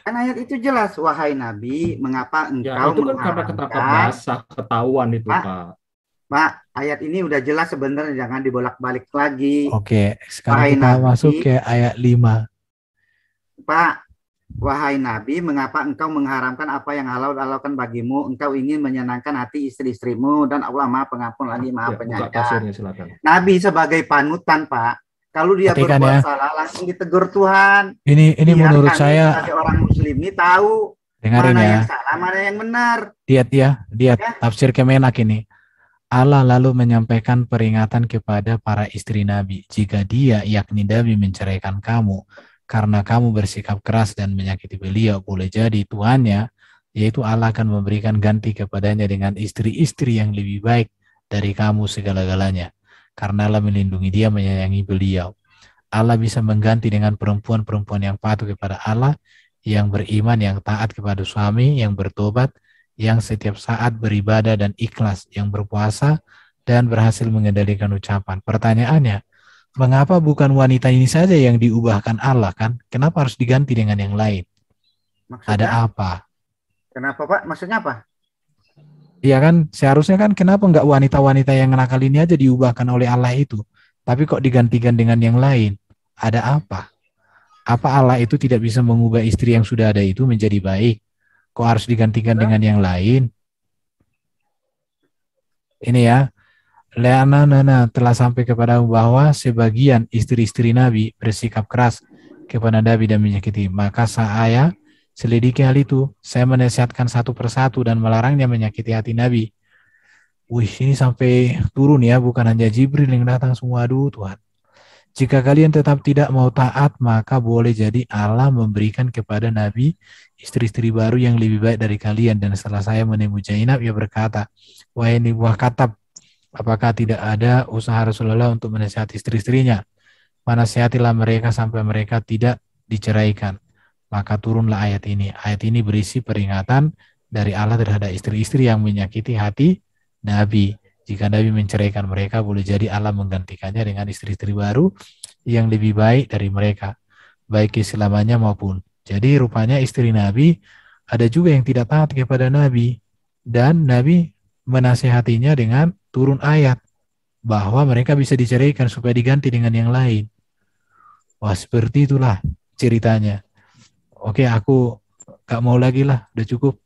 Kan ayat itu jelas, wahai Nabi, mengapa engkau itu kan karena ketangkap basah ketahuan itu Pak. Ayat ini udah jelas sebenarnya, jangan dibolak-balik lagi. Oke, sekarang kita masuk ke ayat 5. Pak, wahai Nabi, mengapa engkau mengharamkan apa yang Allah halalkan bagimu? Engkau ingin menyenangkan hati istri-istrimu, dan Allah Maha Pengampun lagi Maha Penyayang. Nabi sebagai panutan, Pak. Kalau dia berbuat salah langsung ditegur Tuhan. Ini menurut saya orang muslim ini tahu dengarin mana ya. yang salah, mana yang benar. Lihat tafsir Kemenak ini. Allah lalu menyampaikan peringatan kepada para istri Nabi. Jika dia, yakni Nabi, menceraikan kamu karena kamu bersikap keras dan menyakiti beliau, boleh jadi Tuhannya, yaitu Allah, akan memberikan ganti kepadanya dengan istri-istri yang lebih baik dari kamu segala-galanya. Karena Allah melindungi dia, menyayangi beliau. Allah bisa mengganti dengan perempuan-perempuan yang patuh kepada Allah, yang beriman, yang taat kepada suami, yang bertobat, yang setiap saat beribadah dan ikhlas, yang berpuasa dan berhasil mengendalikan ucapan. Pertanyaannya, mengapa bukan wanita ini saja yang diubahkan Allah kan? Kenapa harus diganti dengan yang lain? Maksudnya? Ada apa? Kenapa Pak? Maksudnya apa? Iya kan, seharusnya kan kenapa nggak wanita-wanita yang nakal ini aja diubahkan oleh Allah itu? Tapi kok digantikan dengan yang lain? Ada apa? Apa Allah itu tidak bisa mengubah istri yang sudah ada itu menjadi baik? Kok harus digantikan dengan yang lain? Ini ya, Leanana telah sampai kepadamu bahwa sebagian istri-istri Nabi bersikap keras kepada Nabi dan menyakiti. Maka saya selidiki hal itu. Saya menasihatkan satu persatu dan melarangnya menyakiti hati Nabi. Wih, ini sampai turun ya, bukan hanya Jibril yang datang semua. Aduh Tuhan. Jika kalian tetap tidak mau taat, maka boleh jadi Allah memberikan kepada Nabi istri-istri baru yang lebih baik dari kalian. Dan setelah saya menemui Zainab, ia berkata, wahai ini buah katab, apakah tidak ada usaha Rasulullah untuk menasihati istri-istrinya? Menasihatilah mereka sampai mereka tidak diceraikan. Maka turunlah ayat ini. Ayat ini berisi peringatan dari Allah terhadap istri-istri yang menyakiti hati Nabi. Jika Nabi menceraikan mereka, boleh jadi Allah menggantikannya dengan istri-istri baru yang lebih baik dari mereka, baik keislamannya maupun. Jadi rupanya istri Nabi ada juga yang tidak taat kepada Nabi, dan Nabi menasihatinya dengan turun ayat bahwa mereka bisa diceraikan supaya diganti dengan yang lain. Wah, seperti itulah ceritanya. Oke, aku gak mau lagi lah, udah cukup.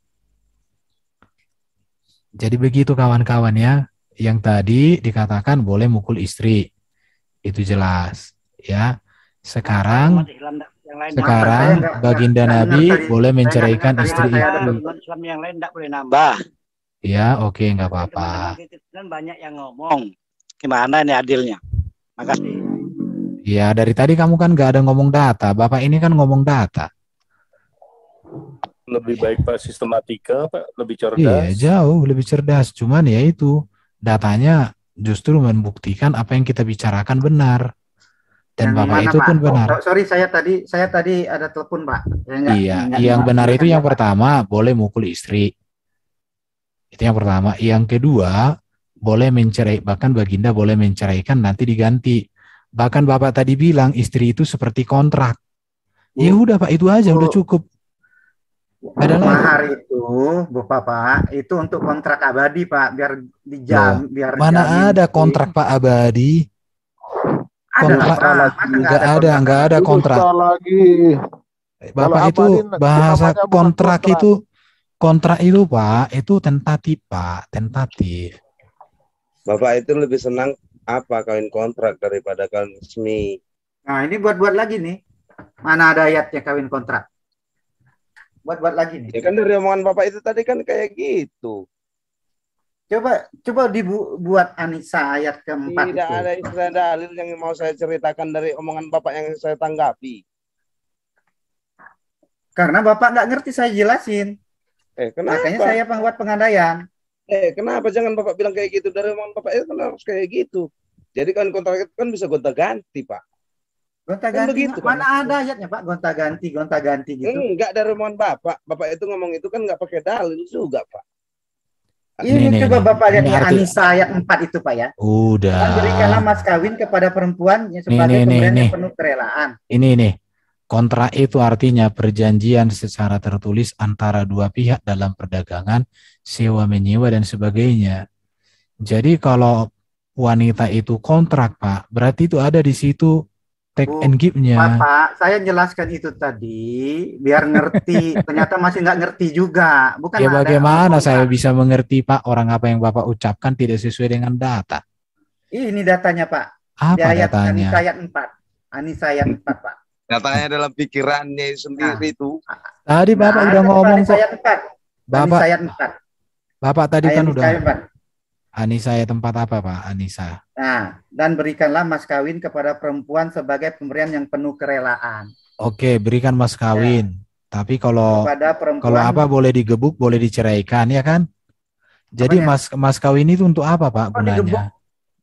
Jadi begitu kawan-kawan ya. Yang tadi dikatakan boleh mukul istri, itu jelas ya. Sekarang baginda Nabi boleh menceraikan istri itu. Islam yang lain tidak boleh nambah. Ya, oke, nggak apa-apa. Dan banyak yang ngomong, gimana ini adilnya? Makasih. Ya, dari tadi kamu kan nggak ada ngomong data. Bapak ini kan ngomong data. Lebih baik Pak sistematika, Pak, lebih cerdas. Iya, jauh lebih cerdas. Cuman ya itu, datanya justru membuktikan apa yang kita bicarakan benar. Dan yang Bapak itu Pak? Pun benar. Sorry, saya tadi ada telepon, Pak. Iya, yang benar itu yang pertama, boleh mukul istri. Itu yang pertama. Yang kedua, boleh mencerai, bahkan baginda boleh menceraikan, nanti diganti. Bahkan Bapak tadi bilang istri itu seperti kontrak. Ya udah Pak, itu aja udah cukup. Ada mahar itu, Bapak, itu untuk kontrak abadi, Pak, biar dijam, biar mana ada kontrak Pak abadi? Kontrak nggak ada kontrak. Bapak itu bahasa kontrak itu Pak, itu tentatif Pak, tentatif. Bapak itu lebih senang apa kawin kontrak daripada kawin resmi? Nah ini buat lagi nih, mana ada ayatnya kawin kontrak? Buat lagi nih. Ya kan dari omongan Bapak itu tadi kan kayak gitu. Coba dibuat Anisa ayat keempat. Tidak ada istilah dalil yang mau saya ceritakan dari omongan Bapak yang saya tanggapi. Karena Bapak nggak ngerti, saya jelasin. Kenapa? Makanya saya buat pengandaian. Kenapa jangan Bapak bilang kayak gitu? Dari omongan Bapak itu kan harus kayak gitu. Jadi kan kontrak itu kan bisa gonta-ganti, Pak. Gonta-ganti kan mana kan? Ada ayatnya Pak, gonta-ganti gitu. Enggak dari omongan Bapak. Bapak itu ngomong itu kan nggak pakai dalil juga, Pak. Ini coba Bapak lihat di Anisa ayat 4 itu, Pak ya. Udah. Dan berikanlah mas kawin kepada perempuan yang sebagai pemberian yang penuh kerelaan. Ini. Kontrak itu artinya perjanjian secara tertulis antara dua pihak dalam perdagangan, sewa menyewa dan sebagainya. Jadi kalau wanita itu kontrak, Pak, berarti itu ada di situ take and give-nya. Bapak, saya jelaskan itu tadi biar ngerti. Ternyata masih nggak ngerti juga. Bukan ya bagaimana saya bisa mengerti, Pak, orang apa yang Bapak ucapkan tidak sesuai dengan data? Ini datanya, Pak. Apa datanya? Anisa ayat 4. Anisa ayat 4, Pak. Datanya dalam pikirannya sendiri itu. Tadi Bapak udah ngomong kok. Ayat 4. Bapak ayat 4. Bapak tadi ayat kan udah. Anissa ayat 4 apa Pak? Anissa. Nah, dan berikanlah mas kawin kepada perempuan sebagai pemberian yang penuh kerelaan. Oke, berikan mas kawin. Tapi kalau apa boleh digebuk, boleh diceraikan, ya kan? Jadi mas kawin itu untuk apa Pak gunanya? Digebuk?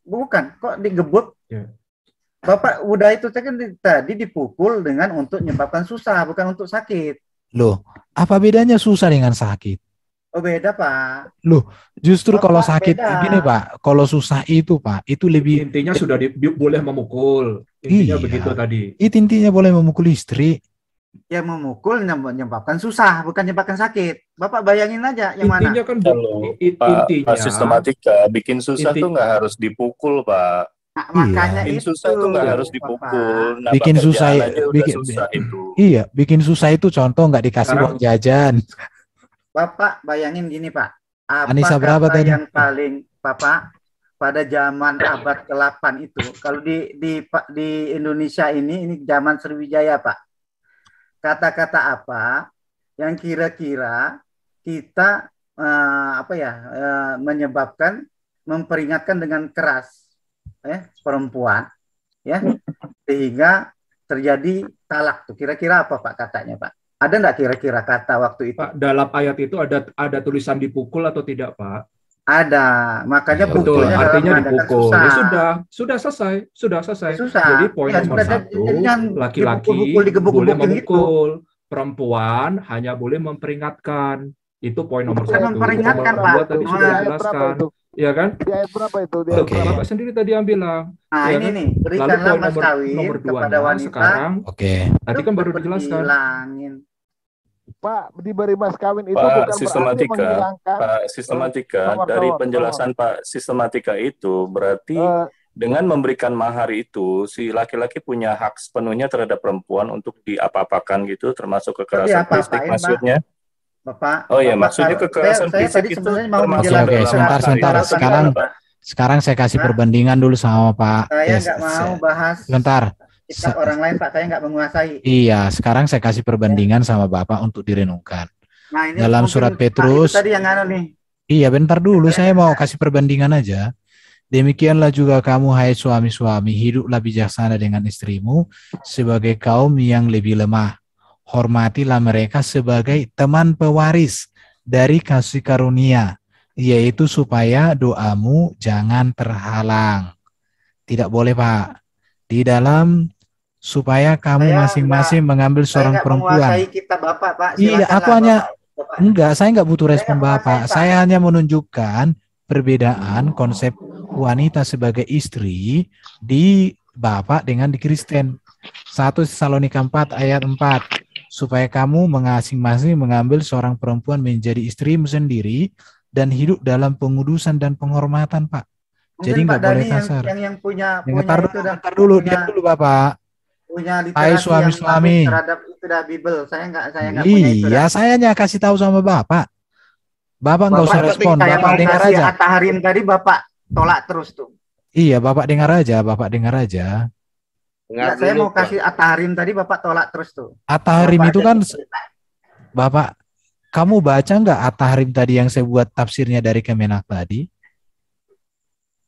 Bukan, kok digebuk? Ya. Bapak udah itu kan tadi dipukul dengan untuk menyebabkan susah, bukan untuk sakit. Loh, apa bedanya susah dengan sakit? Oh beda Pak. Loh, justru kalau sakit gini Pak, kalau susah itu Pak, itu lebih intinya sudah boleh memukul. Intinya begitu tadi. Itu intinya boleh memukul istri. Ya memukul menyebabkan susah, bukan menyebabkan sakit. Bapak bayangin aja yang intinya mana? Kan intinya sistematika bikin susah tuh nggak harus dipukul Pak. Nah, makanya bikin itu susah tuh nggak harus dipukul. Nah, bikin susah itu. Iya, bikin susah itu contoh nggak dikasih uang jajan. Bapak bayangin gini Pak. Apa Anissa berapa tadi? Yang paling Bapak pada zaman abad ke-8 itu, kalau di Indonesia ini zaman Sriwijaya Pak. Kata-kata apa yang kira-kira kita menyebabkan memperingatkan dengan keras perempuan ya sehingga terjadi talak tuh, kira-kira apa Pak katanya Pak? Ada nggak kira-kira kata waktu itu? Pak, dalam ayat itu ada tulisan dipukul atau tidak Pak? Ada, makanya betul, artinya dipukul. Ya, sudah selesai. Jadi poin nomor 1, laki-laki boleh memukul, perempuan hanya boleh memperingatkan. Itu poin nomor 1. Memperingatkan Pak. Tadi sudah dijelaskan. Ya kan? Di ayat berapa itu? Bapak sendiri tadi yang bilang. Nah, ya ini kan? nih, berikanlah mas kawin nomor 2 kepada wanita. Sekarang, tadi kan baru dijelaskan. Pak, diberi mas kawin itu Pak, bukan sistematika, berarti menghilangkan Pak, sistematika dari penjelasan Pak sistematika itu berarti dengan memberikan mahar itu si laki-laki punya hak sepenuhnya terhadap perempuan untuk diapa-apakan gitu, termasuk kekerasan fisik maksudnya. Bapak. Oh ya, maksudnya kekerasan fisik itu termasuk. Sebentar. Sekarang saya kasih perbandingan dulu sama Pak. Saya nggak mau bahas. Sebentar. Kitab orang lain Pak, saya nggak menguasai. Iya, sekarang saya kasih perbandingan sama Bapak untuk direnungkan. Nah, ini dalam surat Petrus. Tadi yang nih. Iya, bentar dulu, saya mau kasih perbandingan aja. Demikianlah juga kamu, hai suami-suami, hiduplah bijaksana dengan istrimu sebagai kaum yang lebih lemah. Hormatilah mereka sebagai teman pewaris dari kasih karunia, yaitu supaya doamu jangan terhalang. Tidak boleh Pak. Di dalam supaya kamu masing-masing mengambil seorang perempuan. Kita Bapak, Pak. Iya, aku hanya saya nggak butuh respon Bapak. Saya hanya menunjukkan perbedaan konsep wanita sebagai istri di Bapak dengan di Kristen. 1 Tesalonika 4 ayat 4. Supaya kamu masing-masing mengambil seorang perempuan menjadi istrimu sendiri dan hidup dalam pengudusan dan penghormatan, Pak. Mungkin jadi nggak boleh kasar. Yang punya ntar dulu Bapak. Punya literasi suami-suami terhadap itu dah Bible. Saya nggak punya itu. Iya, saya hanya kasih tahu sama Bapak. Bapak nggak usah respon. Bapak dengar aja. At-Tahrim tadi Bapak tolak terus tuh. Iya, Bapak dengar aja. Enggak, saya mau kasih At-Tahrim tadi Bapak tolak terus tuh. At-Tahrim itu kan Bapak, kamu baca nggak At-Tahrim tadi yang saya buat tafsirnya dari Kemenak tadi?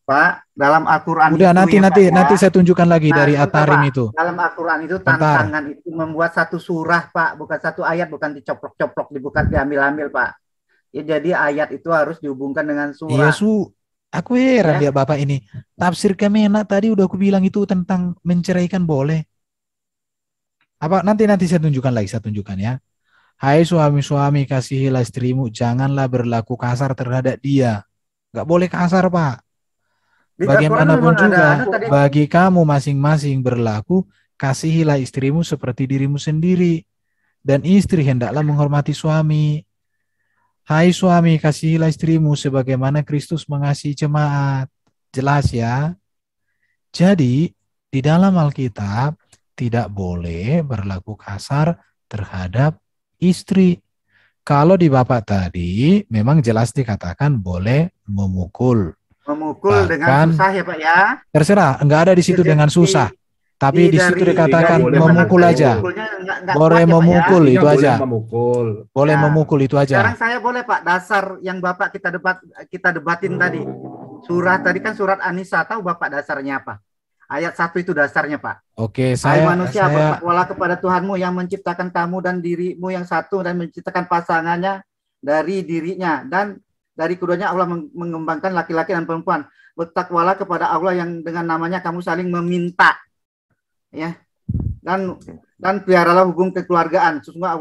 Pak, dalam Al-Quran udah itu nanti saya tunjukkan lagi dari At-Tahrim itu. Dalam Al-Quran itu tantangan itu membuat satu surah Pak, bukan satu ayat, bukan dicoplok-coplok, diambil-ambil Pak. Ya jadi ayat itu harus dihubungkan dengan surah. Iya aku heran ya Bapak ini. Tafsir Kemenak tadi udah aku bilang itu tentang menceraikan boleh. Apa nanti saya tunjukkan ya. Hai suami-suami, kasihilah istrimu, janganlah berlaku kasar terhadap dia. Nggak boleh kasar Pak. Bagaimanapun juga bagi kamu masing-masing berlaku, kasihilah istrimu seperti dirimu sendiri, dan istri hendaklah menghormati suami. Hai suami, kasihilah istrimu sebagaimana Kristus mengasihi jemaat. Jelas ya. Jadi di dalam Alkitab tidak boleh berlaku kasar terhadap istri. Kalau di Bapak tadi memang jelas dikatakan boleh memukul. Memukul dengan susah ya Pak ya. Terserah, enggak ada di situ dengan susah. Tapi di situ dikatakan memukul aja. Boleh memukul itu aja. Boleh memukul itu aja. Sekarang saya boleh Pak, dasar yang Bapak kita debatin tadi. Surat tadi kan surat An-Nisa, tahu Bapak dasarnya apa? Ayat 1 itu dasarnya, Pak. Oke, Hai manusia, bertakwalah kepada Tuhanmu yang menciptakan kamu dan dirimu yang satu dan menciptakan pasangannya dari dirinya, dan dari keduanya Allah mengembangkan laki-laki dan perempuan. Bertakwalah kepada Allah yang dengan namanya kamu saling meminta, ya. Dan peliharalah hubung kekeluargaan. Sesungguhnya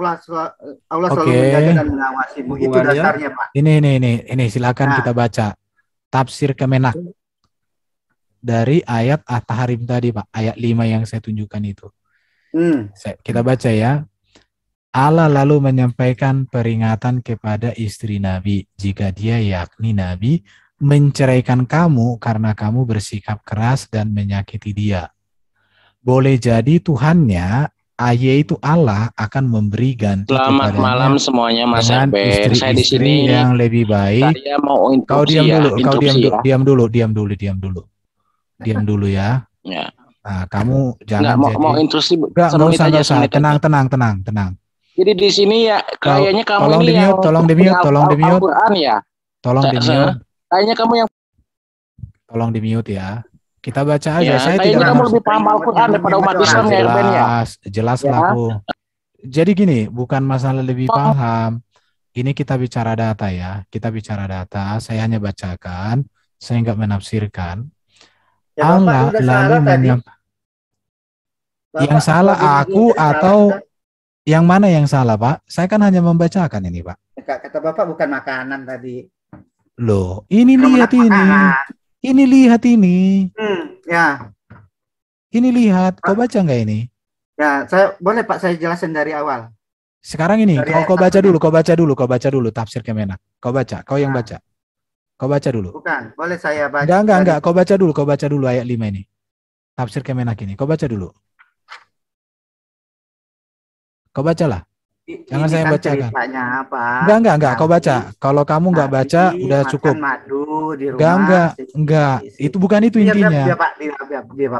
Allah selalu menjaga dan mengawasimu. Itu dasarnya, Pak. Ini silakan kita baca tafsir Kemenak dari ayat At-Tahrim tadi, Pak. Ayat 5 yang saya tunjukkan itu. Kita baca ya. Allah lalu menyampaikan peringatan kepada istri Nabi jika dia, yakni Nabi, menceraikan kamu karena kamu bersikap keras dan menyakiti dia. Boleh jadi Tuhannya, yaitu Allah, akan memberi ganti Selamat malam semuanya, Mas Eben. Saya di sini yang lebih baik. Saya mau Kau diam dulu, diam dulu ya. Ya. Nah, kamu jangan mau intrusi. Nggak usah. Tenang. Jadi di sini ya kayaknya kamu ini yang tolong di mute. Al-Quran ya. Kayaknya kamu yang tolong di mute ya. Kita baca aja. Ya, saya kayaknya tidak kamu lebih paham Al-Quran daripada umat Islam ya, Ben ya. Jelas lah aku. Jadi gini, bukan masalah lebih paham. Ini kita bicara data ya. Kita bicara data. Saya hanya bacakan. Saya nggak menafsirkan. Ya, Allah lalu menyampaikan. Yang salah aku atau yang mana yang salah, Pak? Saya kan hanya membacakan ini, Pak. Kata Bapak bukan makanan tadi. Loh, ini lihat ini. Ini lihat ini. Ya. Ini lihat. Kau baca nggak ini? Ya, boleh Pak saya jelasin dari awal. Sekarang ini, kau baca dulu tafsir Kemenak. Kau baca, kau yang baca. Kau baca dulu. Bukan, boleh saya baca. Enggak. Kau baca dulu ayat 5 ini. Tafsir Kemenak ini. Kau baca dulu. Kau bacalah. Jangan saya kan bacakan. Apa? Enggak. Kau baca. Kalau kamu enggak baca, udah cukup. Madu di rumah. Enggak. Itu bukan itu intinya.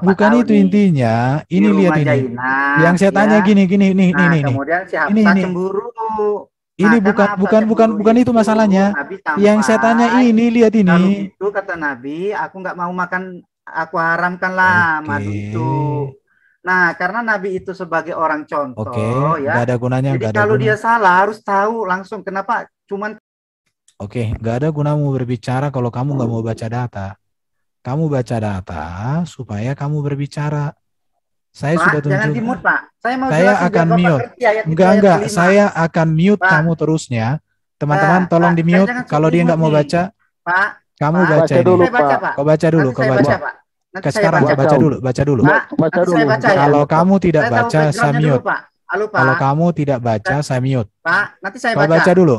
Bukan itu intinya. Ini lihat ini. Yang saya tanya gini. Kemudian si Hafsah cemburu. Ini bukan itu masalahnya. Yang saya tanya ini, lihat ini. Lalu itu kata Nabi, aku nggak mau makan, aku haramkan lah madu itu. Nah, karena Nabi itu sebagai orang contoh, ya. Nggak ada gunanya. Jadi kalau dia salah harus tahu langsung. Kenapa? Nggak ada gunamu berbicara kalau kamu nggak mau baca data. Kamu baca data supaya kamu berbicara. Saya sudah tunjukkan. Jangan di-mute, Pak. Saya akan mute. Enggak. Saya akan mute kamu terusnya. Teman-teman, tolong di mute. Kalau dia nggak mau baca, Pak. Kamu baca dulu, Pak. Kau baca dulu. Sekarang baca dulu. Kalau kamu tidak baca, saya mute. Kalau kamu tidak baca, saya mute. Pak, nanti saya baca. Baca dulu.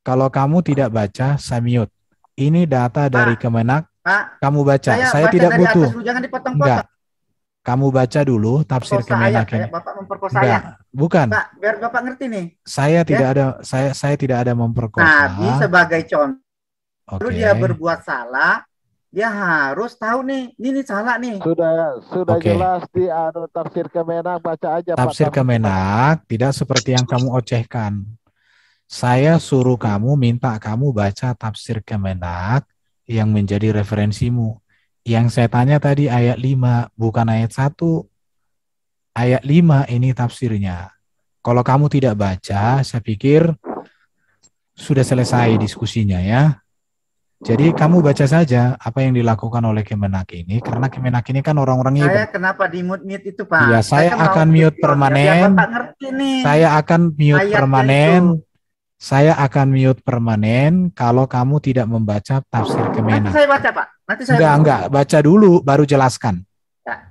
Kalau kamu tidak baca, saya mute. Ini data dari Kemenak. Kamu baca. Saya tidak butuh. Enggak. Kamu baca dulu tafsir Kemenak ini. Bapak memperkosa saya. Bukan. Pak, biar Bapak ngerti nih. Saya tidak ada memperkosa. Nabi sebagai contoh. Kalau dia berbuat salah, dia harus tahu nih, ini salah nih. Sudah jelas di tafsir Kemenak, baca aja. Tafsir Kemenak tidak seperti yang kamu ocehkan. Saya suruh kamu, minta kamu baca tafsir Kemenak yang menjadi referensimu. Yang saya tanya tadi ayat 5, bukan ayat 1. Ayat 5 ini tafsirnya. Kalau kamu tidak baca, saya pikir sudah selesai diskusinya ya. Jadi kamu baca saja apa yang dilakukan oleh Kemenak ini, karena Kemenak ini kan orang-orangnya. Saya kenapa di mute itu, Pak? Iya, saya akan mute permanen. Saya akan mute permanen. Saya akan mute permanen kalau kamu tidak membaca tafsir Kemenak. Nanti saya baca, Pak. Nanti saya enggak, baca dulu baru jelaskan.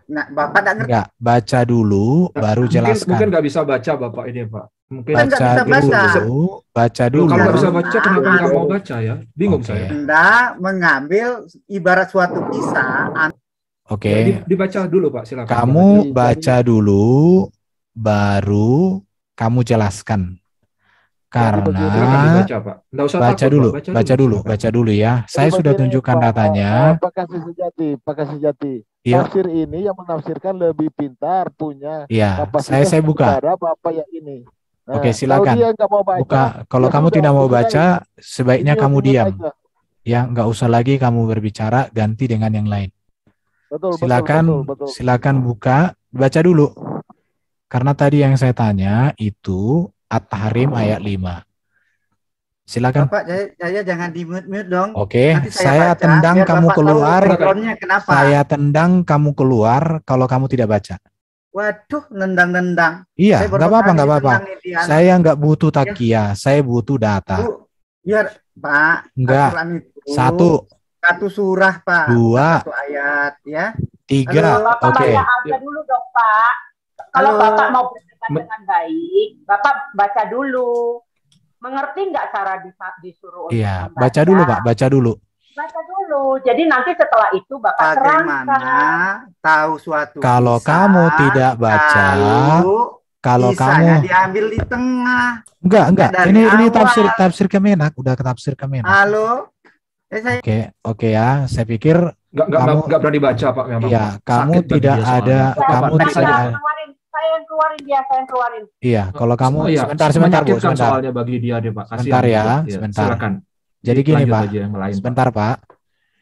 Nah, Bapak enggak ngerti. Enggak, baca dulu baru jelaskan. Mungkin nggak bisa baca Bapak ini, Pak. Mungkin baca dulu. Kalau nggak bisa baca, kenapa nggak mau baca ya? Bingung saya. Anda mengambil ibarat suatu kisah. Oke. Dibaca dulu, Pak, silakan. Kamu baca dulu, baru kamu jelaskan. Karena baca dulu ya. Saya sudah tunjukkan datanya. Pak Kasih Sejati. Tafsir ini yang menafsirkan lebih pintar, punya kapasitas. Saya buka. Bapak yang ini. Oke, silakan. Buka. Kalau kamu tidak mau baca, sebaiknya kamu diam. Ya, nggak usah lagi kamu berbicara, ganti dengan yang lain. Silakan buka, baca dulu. Karena tadi yang saya tanya itu At-Tahrim ayat 5. Silakan. Bapak, saya jangan di-mute dong. Oke, Nanti saya baca, tendang biar kamu Bapak keluar. tahu kenapa. Saya tendang kamu keluar kalau kamu tidak baca. Waduh, nendang-nendang. Iya, nggak apa-apa. Saya nggak butuh takia, saya butuh data. Bu, biar Pak, Enggak. Al-Quran itu satu surah, Pak. 2, satu ayat, ya. 3, oke. Baca dulu dong, Pak. Kalau Bapak mau berdebat dengan baik, Bapak baca dulu. Mengerti nggak cara disuruh untuk Iya, membaca? baca dulu, Pak. Baca dulu. Baca dulu. Jadi nanti setelah itu Bapak Bagaimana tahu suatu kalau kisah, kamu tidak baca, kalau kamu diambil di tengah. Enggak. Ini tafsir Kemenak, udah ke tafsir Kemenak. Halo. Oke ya. Saya pikir nggak berani baca, Pak, memang. Iya, kamu tidak ada, kamu tidak ada. Saya yang keluarin. Iya, kalau kamu sebentar Bu, sebentar. Soalnya bagi dia deh, Pak. Sebentar ya, sebentar. Silakan. Jadi gini, Pak. Lain, sebentar, Pak.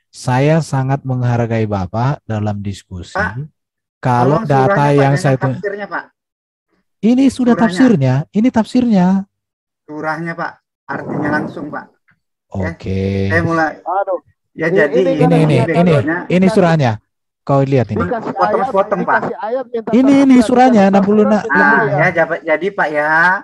Saya sangat menghargai Bapak dalam diskusi. Pak, kalau data yang saya tafsirnya, Pak. Ini sudah surahnya. Ini tafsirnya. Surahnya, Pak. Artinya langsung, Pak. Oke. Saya mulai. Ya jadi ini surahnya. Kau lihat ini. Potong-potong, Pak. Ini surahnya 60. Ya, jadi Pak ya.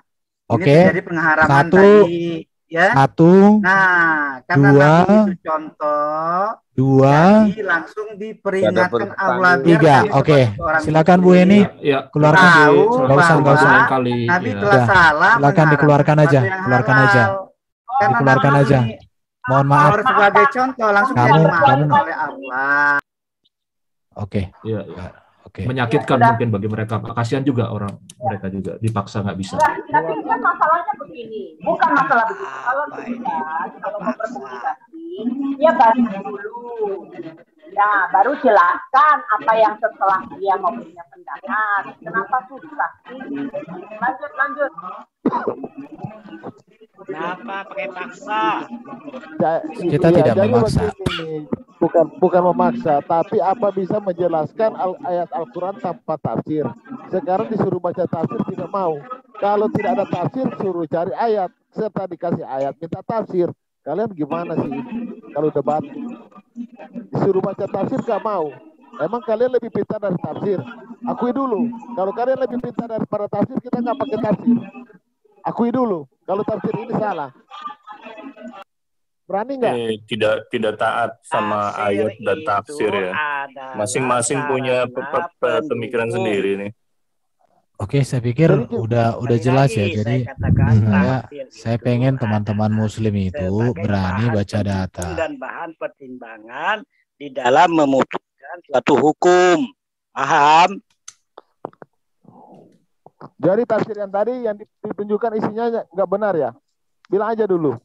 Oke. Jadi pengharaman tadi, ya. 1. Nah, karena 2. itu contoh. 2. Jadi langsung diperingatkan Allah. 3. Oke. Silakan Bu Eni. Ya, keluarkan. Enggak usah. Nabi telah salah. Silakan dikeluarkan aja. Dikeluarkan aja. Mohon maaf. Sebagai contoh langsung dimaafkan oleh Allah. Oke. Iya. Oke. Menyakitkan mungkin bagi mereka. Kasihan juga orang mereka juga dipaksa nggak bisa. Tapi kan masalahnya begini, bukan masalah begitu. Kalau mau berkomunikasi, ya baru dulu. Ya, baru jelaskan apa yang setelah dia mau punya pendapat. Kenapa susah sih? Lanjut. Kenapa pakai paksa? Kita tidak memaksa. Bukan memaksa, tapi apa bisa menjelaskan ayat Al-Quran tanpa tafsir. Sekarang disuruh baca tafsir tidak mau. Kalau tidak ada tafsir suruh cari ayat. Serta dikasih ayat minta tafsir. Kalian gimana sih kalau debat? Disuruh baca tafsir gak mau. Emang kalian lebih pintar dari tafsir? Akui dulu. Kalau kalian lebih pintar daripada tafsir, kita nggak pakai tafsir. Akui dulu. Kalau tafsir ini salah. Berani nggak? Tidak taat sama ayat dan tafsir ya. Masing-masing punya pemikiran sendiri nih. Oke, saya pikir udah jelas ya. Jadi saya pengen teman-teman Muslim itu berani baca data dan bahan pertimbangan di dalam memutuskan suatu hukum. Paham? Jadi tafsir yang tadi yang ditunjukkan isinya nggak benar ya? Bilang aja dulu.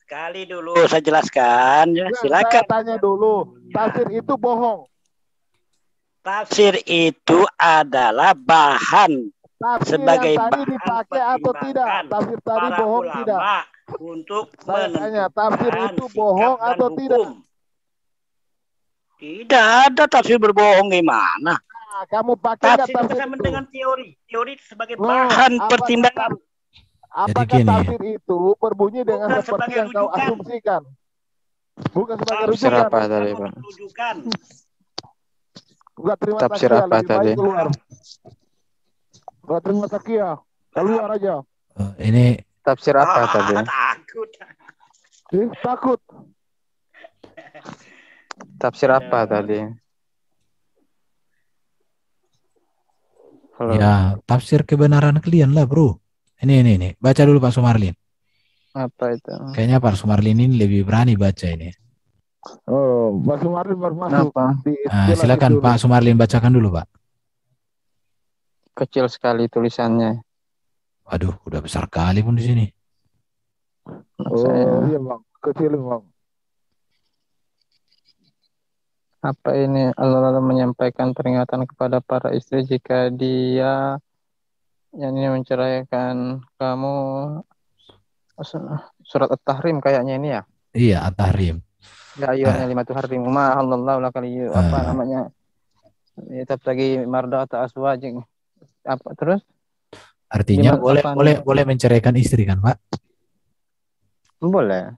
Sekali dulu saya jelaskan. Ya, silakan. Saya tanya dulu. Tafsir itu bohong. Tafsir itu adalah bahan tafsir sebagai yang tadi bahan dipakai atau tidak? Tafsir tadi bohong tidak? Untuk saya tanya, tafsir itu bohong atau hukum. tidak? Tidak ada tafsir berbohong gimana? Nah, kamu pakai tafsir tafsir itu dengan teori sebagai bahan pertimbangan. Apakah tafsir itu berbunyi dengan seperti yang kau asumsikan? Bukan sebagai rujukan. Tafsir apa tadi, Pak? Enggak terima tafsir takia, apa tadi? Keluar. Enggak terima takia. Keluar aja. Ini tafsir apa tadi? Takut. Takut. Tafsir apa tadi? Halo. Ya, tafsir kebenaran kalian lah, Bro. Ini. Baca dulu Pak Sumarlin. Apa itu? Kayaknya Pak Sumarlin ini lebih berani baca ini. Oh, Pak Sumarlin baru masuk. Silakan Pak Sumarlin bacakan dulu, Pak. Kecil sekali tulisannya. Waduh, udah besar kali pun di sini. Iya, Bang. Kecil, Bang. Apa ini? Allah menyampaikan peringatan kepada para istri jika dia yang ini menceraikan kamu. Surat At-Tahrim kayaknya ini ya? Iya, At-Tahrim. Ya ayyuhal lima tuharrimu ma halallahu laka apa namanya? Ya tabtagi mardata aswajik. Apa terus? Artinya boleh menceraikan istri kan, Pak? Boleh.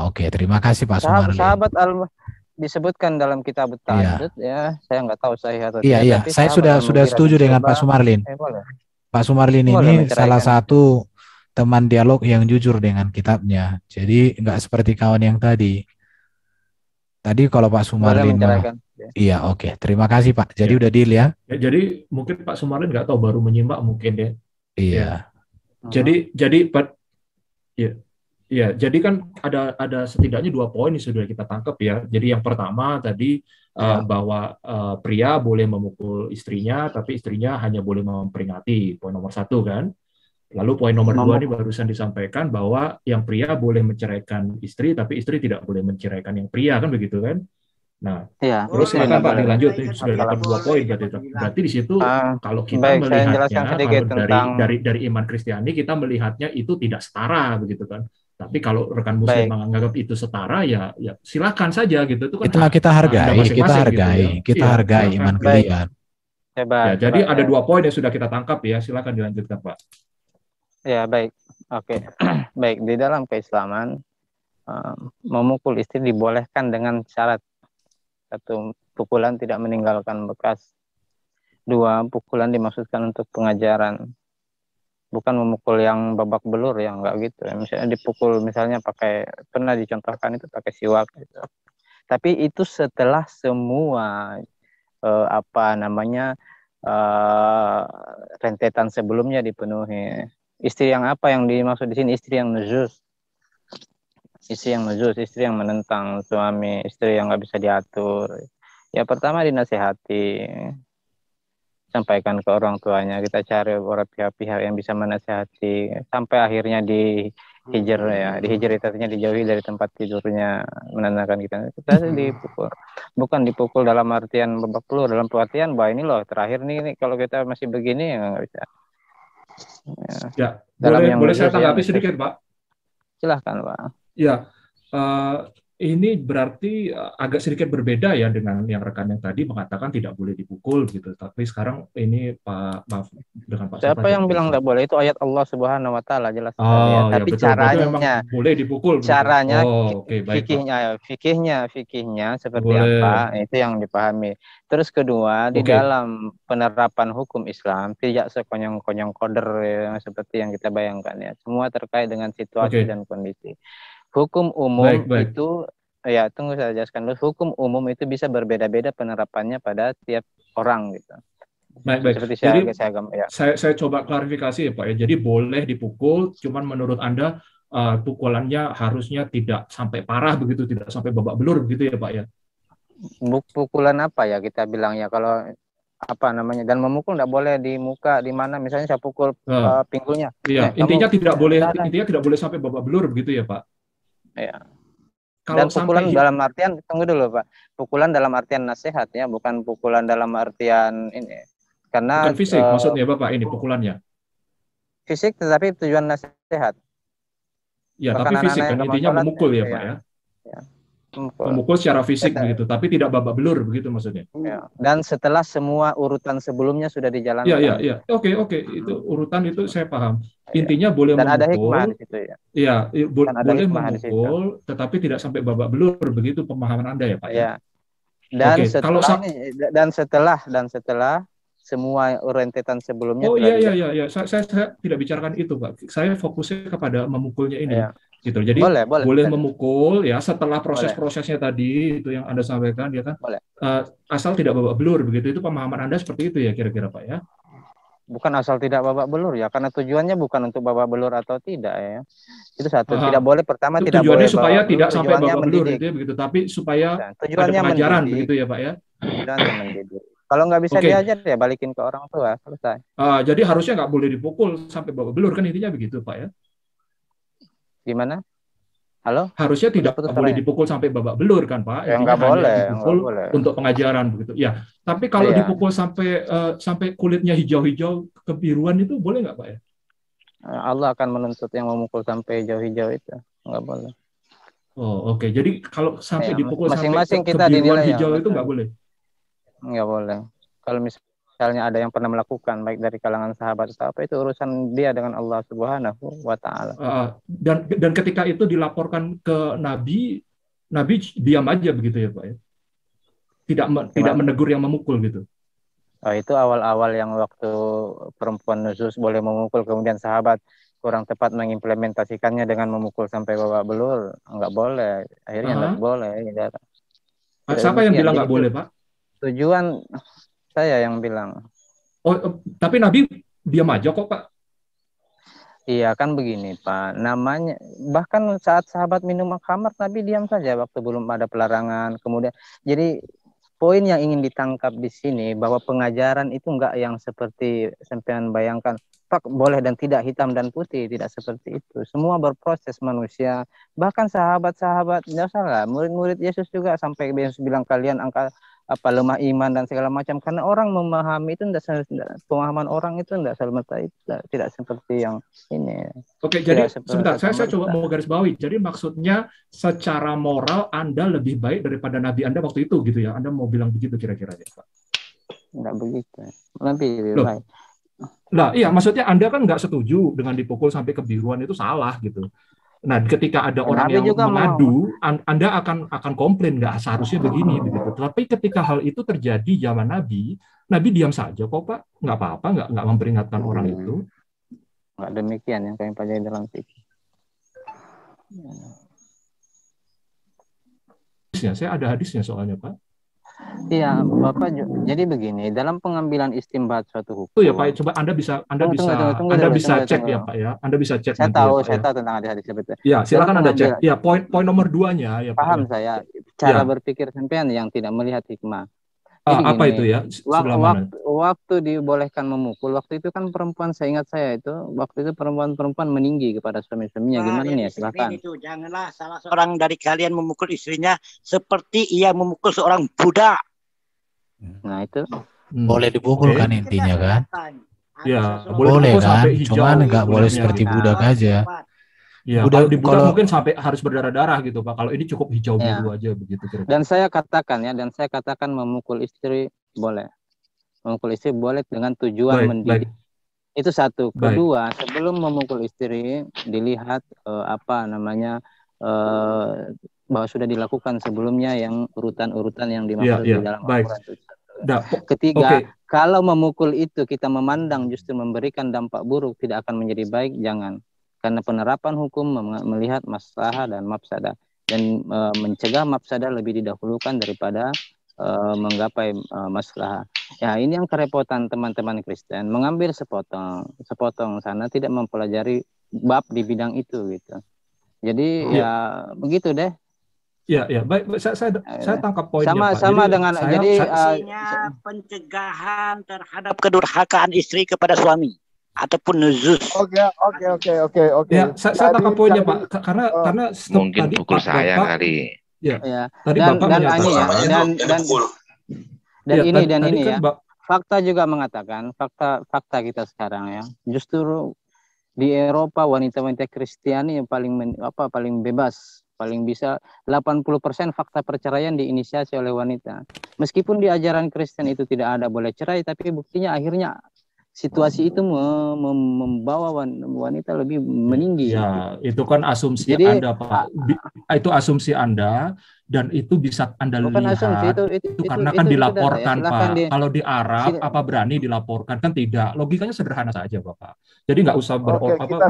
Oke. Terima kasih Pak Sumarlin. Sahabat disebutkan dalam kitab Tahajud ya. Saya nggak tahu sahih atau tidak. Iya. Saya sudah setuju dengan Pak Sumarlin. Pak Sumarlin ini salah satu teman dialog yang jujur dengan kitabnya. Jadi nggak seperti kawan yang tadi. Tadi kalau Pak Sumarlin iya, oke. Terima kasih Pak. Jadi udah deal ya. Jadi mungkin Pak Sumarlin nggak tahu, baru menyimak mungkin ya. Iya. Jadi kan ada setidaknya 2 poin yang sudah kita tangkap ya. Jadi yang pertama tadi bahwa pria boleh memukul istrinya, tapi istrinya hanya boleh memperingati. Poin nomor 1 kan. Lalu poin nomor 2 ini barusan disampaikan bahwa yang pria boleh menceraikan istri, tapi istri tidak boleh menceraikan yang pria, kan begitu kan? Nah, terus silakan Pak dilanjut. Sudah dapat 2 poin berarti di situ kalau kita melihatnya dari iman Kristiani, kita melihatnya itu tidak setara begitu kan? Tapi kalau rekan Muslim menganggap itu setara, ya silakan saja gitu. Itu kan kita hargai iman kalian. Ya, jadi ada 2 poin yang sudah kita tangkap ya. Silakan dilanjutkan Pak. Ya, baik. Oke. Baik, di dalam keislaman memukul istri dibolehkan dengan syarat: 1, pukulan tidak meninggalkan bekas. 2, pukulan dimaksudkan untuk pengajaran. Bukan memukul yang babak belur, yang enggak gitu. Misalnya dipukul, misalnya pernah dicontohkan itu pakai siwak gitu. Tapi itu setelah semua rentetan sebelumnya dipenuhi. Istri yang apa yang dimaksud di sini? Istri yang nujus. Istri yang menentang suami, istri yang nggak bisa diatur. Ya pertama dinasehati, sampaikan ke orang tuanya, kita cari orang pihak-pihak yang bisa menasehati, sampai akhirnya dihijr ya. Dihijr itu artinya dijauhi dari tempat tidurnya, menandakan kita dipukul. Bukan dipukul dalam artian babak belur, dalam artian bahwa ini loh terakhir nih kalau kita masih begini ya nggak bisa. Ya, boleh saya tanggapi sedikit Pak? Silahkan Pak. Ya, ini berarti agak sedikit berbeda ya dengan yang rekan yang tadi mengatakan tidak boleh dipukul gitu. Tapi sekarang ini dengan Pak. Siapa yang bilang tidak boleh? Itu ayat Allah Subhanahu Wa Taala jelas. Tapi ya, caranya boleh dipukul. Caranya, fikihnya seperti boleh. Apa? Itu yang dipahami. Terus kedua, di dalam penerapan hukum Islam tidak sekonyong-konyong koder ya, seperti yang kita bayangkan ya. Semua terkait dengan situasi dan kondisi. Hukum umum itu, ya tunggu saya jelaskan dulu. Hukum umum itu bisa berbeda-beda penerapannya pada tiap orang gitu. Baik. Jadi saya coba klarifikasi ya Pak ya. Jadi boleh dipukul, cuman menurut Anda pukulannya harusnya tidak sampai parah begitu, tidak sampai babak belur begitu ya Pak ya. Pukulan apa ya kita bilang ya, kalau apa namanya, dan memukul tidak boleh di muka, di mana misalnya saya pukul pinggulnya. Iya, intinya tidak boleh sampai babak belur begitu ya Pak. Ya. Dan pukulan dalam artian, tunggu dulu Pak, pukulan dalam artian nasihat ya, bukan pukulan dalam artian ini. Karena bukan fisik maksudnya Bapak ini pukulannya. Fisik tetapi tujuan nasihat. Ya, tapi fisik kan intinya memukul ya Pak ya. Memukul secara fisik begitu, tapi tidak babak belur begitu maksudnya. Ya. Dan setelah semua urutan sebelumnya sudah dijalankan. Iya. Oke, itu urutan itu saya paham. Intinya boleh dan memukul. Ada hikmah di situ ya. Iya, boleh memukul, tetapi tidak sampai babak belur begitu pemahaman Anda ya Pak. Ya. Dan setelah semua rentetan sebelumnya. Iya. Saya tidak bicarakan itu Pak. Saya fokusnya kepada memukulnya ini. Ya. Gitu. Jadi boleh memukul ya setelah proses-prosesnya tadi itu yang Anda sampaikan ya kan. Asal tidak babak belur begitu, itu pemahaman Anda seperti itu ya kira-kira Pak ya. Bukan asal tidak babak belur ya, karena tujuannya bukan untuk babak belur atau tidak ya. Itu satu. Tidak boleh pertama tidak boleh. Tujuannya supaya tidak sampai babak belur gitu ya, begitu, tapi supaya tujuannya ada pengajaran begitu ya Pak ya. Tujuannya mendidik. Kalau nggak bisa diajar ya balikin ke orang tua, selesai. Jadi harusnya nggak boleh dipukul sampai babak belur kan, intinya begitu Pak ya. Gimana? Halo? Harusnya tidak boleh dipukul sampai babak belur kan Pak? Ya nggak boleh. Dipukul untuk pengajaran begitu. Ya, tapi kalau dipukul sampai kulitnya hijau-hijau kebiruan itu boleh nggak Pak ya? Allah akan menuntut yang memukul sampai hijau-hijau itu, nggak boleh. Oh, oke. Jadi kalau sampai Ya, dipukul sampai masing-masing kita kebiruan dinilai ya. hijau itu nggak boleh? Nggak boleh. Kalau misalnya ada yang pernah melakukan, baik dari kalangan sahabat atau apa, itu urusan dia dengan Allah Subhanahu wa Ta'ala. Dan ketika itu dilaporkan ke Nabi, Nabi diam aja begitu ya Pak ya? Tidak menegur yang memukul gitu? Oh, itu awal-awal yang waktu perempuan nusus boleh memukul, kemudian sahabat kurang tepat mengimplementasikannya dengan memukul sampai babak belur, nggak boleh. Akhirnya nggak boleh. Siapa yang bilang nggak boleh, Pak? Tujuan saya yang bilang. Oh, tapi Nabi diam aja kok, Pak? Iya, kan begini, Pak. Namanya, bahkan saat sahabat minum khamar, Nabi diam saja waktu belum ada pelarangan. Kemudian, jadi poin yang ingin ditangkap di sini bahwa pengajaran itu enggak yang seperti sampean bayangkan, Pak, boleh dan tidak, hitam dan putih, tidak seperti itu. Semua berproses manusia. Bahkan sahabat-sahabat, enggak salah, murid-murid Yesus juga sampai Yesus bilang kalian lemah iman dan segala macam, karena orang memahami itu pemahaman orang itu tidak seperti yang ini. Oke, jadi sebentar, saya coba mau garis bawahi. Jadi maksudnya secara moral Anda lebih baik daripada Nabi Anda waktu itu gitu ya? Anda mau bilang begitu kira-kira ya, Pak? Enggak begitu. Lebih baik. Nah, iya, maksudnya Anda kan nggak setuju dengan dipukul sampai kebiruan, itu salah gitu. Nah, ketika ada orang yang mengadu, Anda akan komplain, nggak seharusnya begini, begitu. Tapi ketika hal itu terjadi zaman Nabi diam saja kok, Pak. Nggak apa-apa, nggak memperingatkan orang itu. Nggak demikian yang kami pelajari dalam fikih. Saya ada hadisnya soalnya, Pak. Iya, Bapak. Jadi begini, dalam pengambilan istimbat suatu hukum. Ya, Pak. Coba Anda bisa cek ya, Pak ya. Anda bisa cek. Saya tahu tentang hadis seperti itu. Ya, silakan Anda cek. Ya, poin nomor 2-nya ya, Pak. Paham saya. Cara berpikir sampean yang tidak melihat hikmah. Apa itu ya? Waktu dibolehkan memukul, waktu itu kan perempuan, saya ingat saya itu, waktu itu perempuan meninggi kepada suami-suaminya. Gimana nih ya? Silakan. Itu janganlah salah seorang dari kalian memukul istrinya seperti ia memukul seorang budak. Nah itu boleh dipukul kan intinya kan? Ya, boleh kan? Cuman nggak boleh seperti budak aja. Ya, kalau di budak mungkin sampai harus berdarah-darah gitu, Pak. Kalau ini cukup hijau biru aja begitu kira-kira. Dan saya katakan memukul istri boleh. Memukul istri boleh dengan tujuan mendidik. Itu satu. Kedua, sebelum memukul istri dilihat bahwa sudah dilakukan sebelumnya yang urutan-urutan yang dimaksud di dalam Al-Qur'an. Ketiga, kalau memukul itu kita memandang justru memberikan dampak buruk, tidak akan menjadi baik, jangan. Karena penerapan hukum melihat maslahah dan mafsadah, dan mencegah mafsadah lebih didahulukan daripada menggapai maslahah. Ya, ini yang kerepotan teman-teman Kristen, mengambil sepotong sana, tidak mempelajari bab di bidang itu gitu. Jadi ya begitu deh. Ya, baik. Saya tangkap poinnya, Pak. Sama dengan pencegahan terhadap kedurhakaan istri kepada suami ataupun nuzuz. Oke. Ya, saya tangkap poinnya, Pak. Karena mungkin tadi pukul saya Bapak, kali. Ya. Tadi Bapak dan ini ya. Fakta juga mengatakan, fakta kita sekarang ya. Justru di Eropa wanita-wanita Kristiani yang paling bebas, paling bisa 80% fakta perceraian diinisiasi oleh wanita. Meskipun di ajaran Kristen itu tidak ada boleh cerai, tapi buktinya akhirnya situasi itu membawa wanita lebih meninggi. Ya, itu kan asumsi Anda, Pak. Itu asumsi Anda, dan itu bisa Anda lihat. Itu karena kan dilaporkan, Pak. Kalau di Arab, apa berani dilaporkan? Kan tidak. Logikanya sederhana saja, Bapak. Jadi nggak usah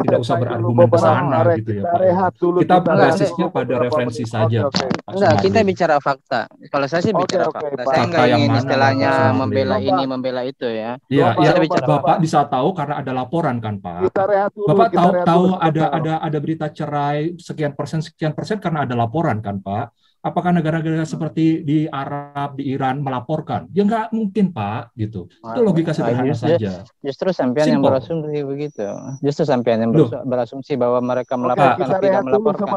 tidak usah berargumen ke sana gitu ya, Pak. Kita basisnya pada referensi saja, Pak. Enggak, kita bicara fakta. Kalau saya sih bicara fakta. Saya nggak ingin istilahnya membela ini, membela itu ya. Iya, Bapak bisa tahu karena ada laporan kan, Pak. Bapak tahu ada berita cerai sekian persen karena ada laporan kan, Pak. Apakah negara-negara seperti di Arab, di Iran melaporkan? Ya nggak mungkin, Pak, gitu. Itu logika sederhana saja. Justru sampean yang berasumsi begitu. Justru sampean yang berasumsi bahwa mereka melaporkan atau tidak melaporkan.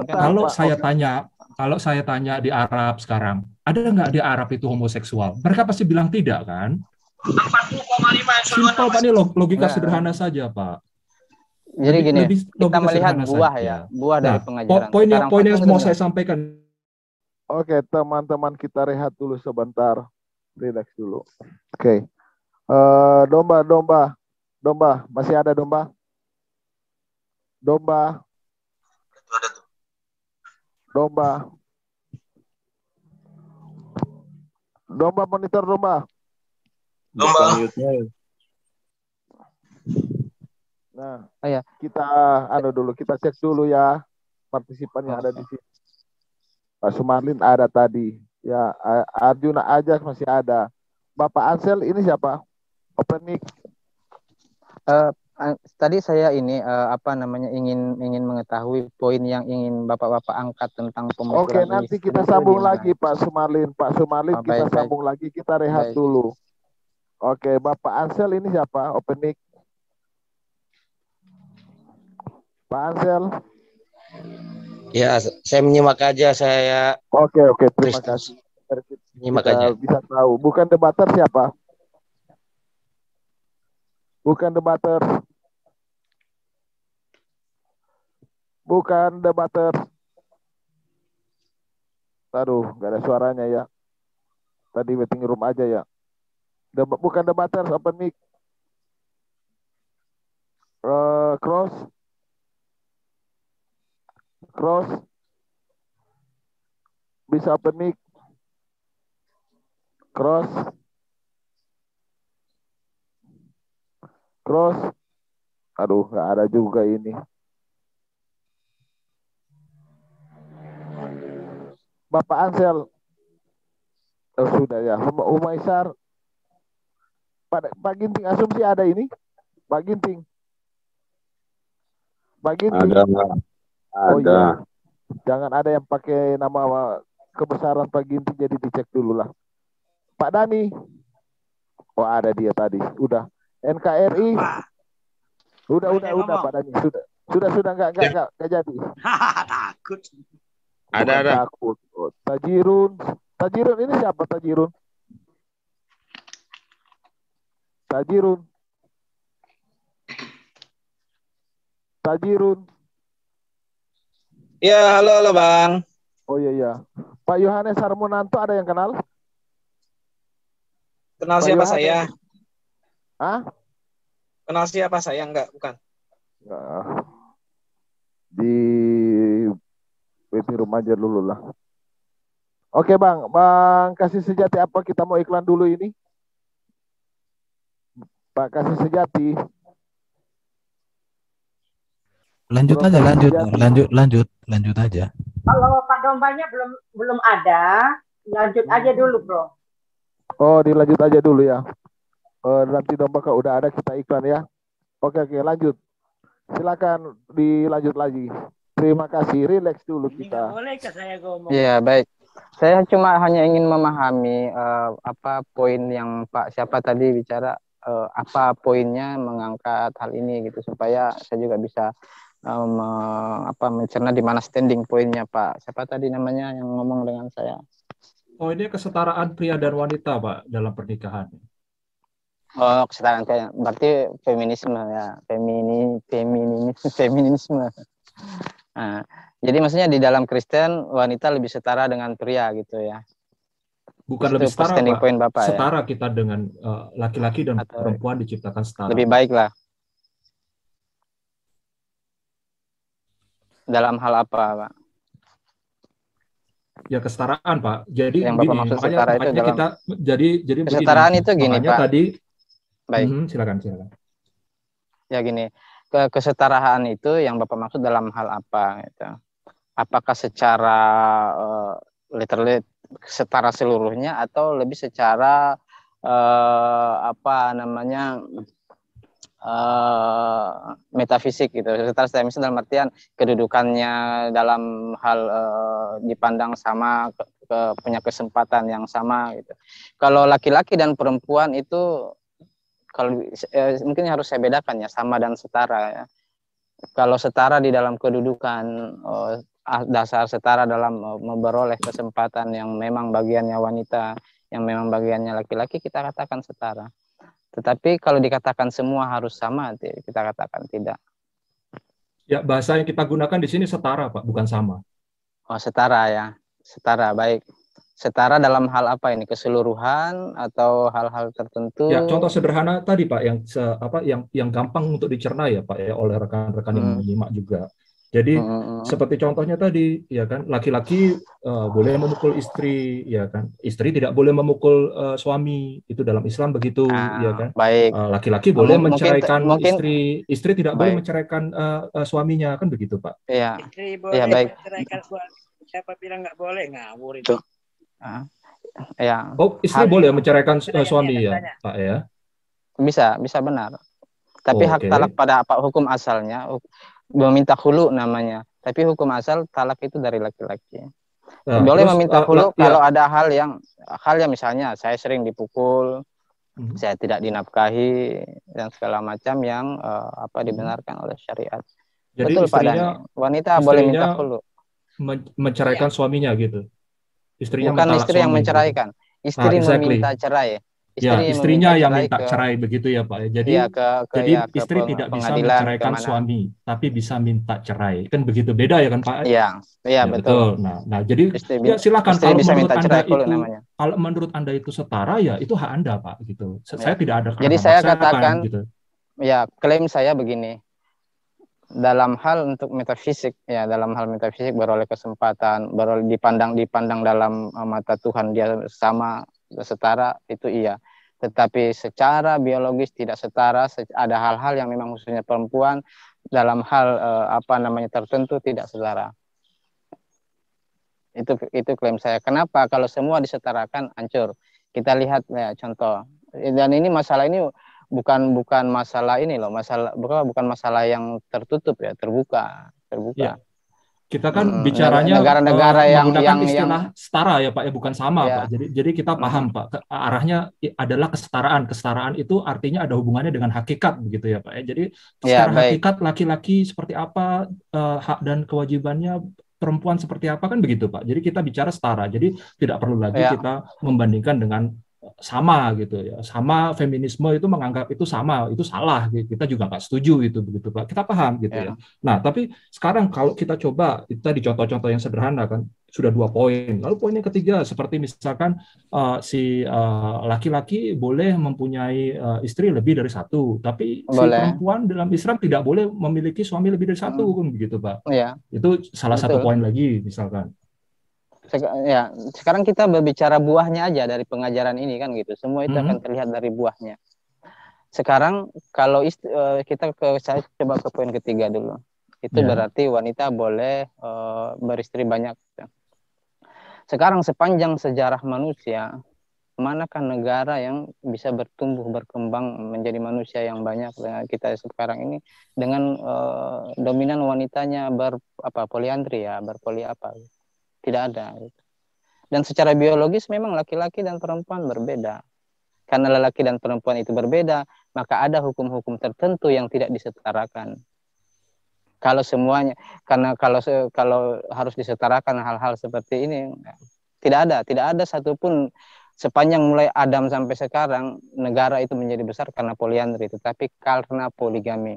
Kalau saya tanya di Arab sekarang, ada nggak di Arab itu homoseksual? Mereka pasti bilang tidak, kan? 40,5. Simpel, Pak, ini logika sederhana saja, Pak. Jadi gini, lebih kita logika melihat sederhana buah saja. ya, buah Nah, dari pengajaran. poin yang Sekarang fakta mau sebenarnya. saya sampaikan. Oke, teman-teman kita rehat dulu sebentar. Relax dulu. Oke. Domba. Masih ada domba? Domba. Domba monitor domba. Nah, kita kita cek dulu ya partisipan yang ada di sini. Pak Sumarlin ada tadi. Ya, Arjuna Ajas masih ada. Bapak Ansel ini siapa? Open mic. Tadi saya ini ingin mengetahui poin yang ingin Bapak-bapak angkat tentang pemikiran. Oke, nanti kita sambung lagi Pak Sumarlin. Kita sambung lagi, kita rehat dulu. Oke, Bapak Ansel ini siapa? Open mic. Pak Ansel. Ya, saya menyimak aja saya. Oke, terima kasih. Menyimak kita aja. bisa tahu. Bukan debater siapa? Bukan debater. Aduh, nggak ada suaranya ya. Tadi waiting room aja ya. Bukan debater, open mic. Cross. Bisa open mic. Cross. Aduh, nggak ada juga ini. Bapak Ansel. Oh, sudah ya. Umaisar. Pak Ginting asumsi ada ini? Pak Ginting. Ada. Oh iya. Jangan ada yang pakai nama kebesaran Pak Ginting, jadi dicek dulu lah. Pak Dani. Oh, ada dia tadi. Udah. NKRI. Udah Pak Dani. Sudah enggak jadi. Takut. Ada. Takut. Oh, Tajirun ini siapa Tajirun? Ya, halo Bang. Oh iya. Pak Yohanes Harmonanto ada yang kenal? Kenal Pak siapa Yohanes. saya? Hah? Kenal siapa saya? Enggak, bukan. Nah, di waiting room aja dulu lah. Oke Bang Kasih Sejati, apa kita mau iklan dulu ini? Pak Kasih Sejati. Lanjut aja. Kalau Pak Dombanya belum ada, lanjut aja dulu, Bro. Oh, dilanjut aja dulu ya. Nanti Domba kalau udah ada kita iklan ya. Oke, lanjut. Silakan dilanjut lagi. Terima kasih. Relax dulu kita. Bolehkah saya ngomong? Iya, baik. Saya cuma hanya ingin memahami apa poin yang Pak siapa tadi bicara, apa poinnya mengangkat hal ini gitu, supaya saya juga bisa mencerna di mana standing poinnya Pak. Siapa tadi namanya yang ngomong dengan saya? Oh, ini kesetaraan pria dan wanita, Pak, dalam pernikahan. Oh, kesetaraan kayak berarti feminisme ya, feminisme. Nah, jadi maksudnya di dalam Kristen wanita lebih setara dengan pria gitu ya. Bukan itu lebih setara, Pak. Poin Bapak, setara ya? Kita dengan laki-laki dan perempuan diciptakan setara. Lebih baik lah. Dalam hal apa, Pak? Ya kesetaraan, Pak. Jadi yang Bapak maksud setara itu dalam kita jadi kesetaraan begini. Itu gini, makanya Pak. Tadi baik. Silakan. Ya gini, kesetaraan itu yang Bapak maksud dalam hal apa gitu. Apakah secara literally setara seluruhnya atau lebih secara metafisik gitu. Setara dalam artian kedudukannya dalam hal dipandang sama, punya kesempatan yang sama gitu. Kalau laki-laki dan perempuan itu kalau mungkin harus saya bedakan ya, sama dan setara ya. Kalau setara di dalam kedudukan, dasar setara dalam memperoleh kesempatan yang memang bagiannya wanita, yang memang bagiannya laki-laki, kita katakan setara. Tetapi kalau dikatakan semua harus sama, kita katakan tidak. Ya, bahasa yang kita gunakan di sini setara, Pak, bukan sama. Oh, setara ya. Setara, baik. Setara dalam hal apa ini? Keseluruhan atau hal-hal tertentu? Ya, contoh sederhana tadi, Pak, yang gampang untuk dicerna ya, Pak, ya, oleh rekan-rekan yang menyimak juga. Jadi seperti contohnya tadi, ya kan, laki-laki boleh memukul istri, ya kan, istri tidak boleh memukul suami, itu dalam Islam begitu, ya kan. Baik. Laki-laki boleh menceraikan mungkin, istri tidak boleh baik. menceraikan suaminya, kan begitu, Pak. Iya. Istri boleh menceraikan suami. Siapa bilang nggak boleh? Ngawur itu. Ya. Oh, istri boleh menceraikan suami ya, Pak ya? Bisa benar. Tapi hak talak pada apa hukum asalnya? Meminta khulu namanya, tapi hukum asal talak itu dari laki-laki. Boleh meminta khulu kalau ada hal yang misalnya saya sering dipukul, saya tidak dinafkahi dan segala macam yang dibenarkan oleh syariat. Jadi betul Pak Dani, wanita boleh minta khulu. Menceraikan suaminya gitu. Istrinya bukan istri yang menceraikan, istri meminta cerai. Istrinya yang minta cerai begitu ya Pak. Jadi istri tidak bisa menceraikan suami, tapi bisa minta cerai. Kan begitu, beda ya kan Pak? Iya betul. Nah jadi silakan kalau menurut Anda itu setara ya itu hak Anda Pak gitu. Saya tidak ada. Jadi saya katakan gitu. Ya, klaim saya begini. Dalam hal untuk metafisik dalam hal metafisik beroleh kesempatan, beroleh dipandang dalam mata Tuhan dia sama setara itu iya, tetapi secara biologis tidak setara. Ada hal-hal yang memang khususnya perempuan dalam hal tertentu tidak setara. Itu klaim saya. Kenapa? Kalau semua disetarakan hancur. Kita lihat ya contoh. Dan ini masalah ini bukan masalah ini loh, bukan masalah yang tertutup ya, terbuka. Ya. Kita kan bicaranya negara-negara yang istilah setara ya Pak ya, bukan sama Pak. Jadi kita paham Pak, arahnya adalah kesetaraan. Kesetaraan itu artinya ada hubungannya dengan hakikat begitu ya Pak ya. Jadi secara hakikat laki-laki seperti apa, hak dan kewajibannya, perempuan seperti apa, kan begitu Pak. Jadi kita bicara setara. Jadi tidak perlu lagi kita membandingkan dengan sama gitu ya, sama feminisme itu menganggap itu sama, itu salah, kita juga nggak setuju itu begitu Pak, kita paham gitu ya. Nah tapi sekarang kalau kita coba, kita di contoh-contoh yang sederhana kan sudah 2 poin, lalu poin yang ketiga seperti misalkan si laki-laki boleh mempunyai istri lebih dari 1, tapi si perempuan dalam Islam tidak boleh memiliki suami lebih dari 1 kan begitu Pak. Itu salah satu poin lagi misalkan. Ya, sekarang kita berbicara buahnya aja dari pengajaran ini kan gitu. Semua itu akan terlihat dari buahnya. Sekarang kalau saya coba ke poin ketiga dulu. Itu berarti wanita boleh beristri banyak. Sekarang sepanjang sejarah manusia, manakah negara yang bisa bertumbuh berkembang menjadi manusia yang banyak dengan kita sekarang ini dengan dominan wanitanya poliandri ya, berpoli apa? Tidak ada. Dan secara biologis memang laki-laki dan perempuan berbeda. Karena laki dan perempuan itu berbeda, maka ada hukum-hukum tertentu yang tidak disetarakan. Kalau semuanya, karena kalau harus disetarakan hal-hal seperti ini, tidak ada satupun sepanjang mulai Adam sampai sekarang negara itu menjadi besar karena poliandri, tetapi karena poligami.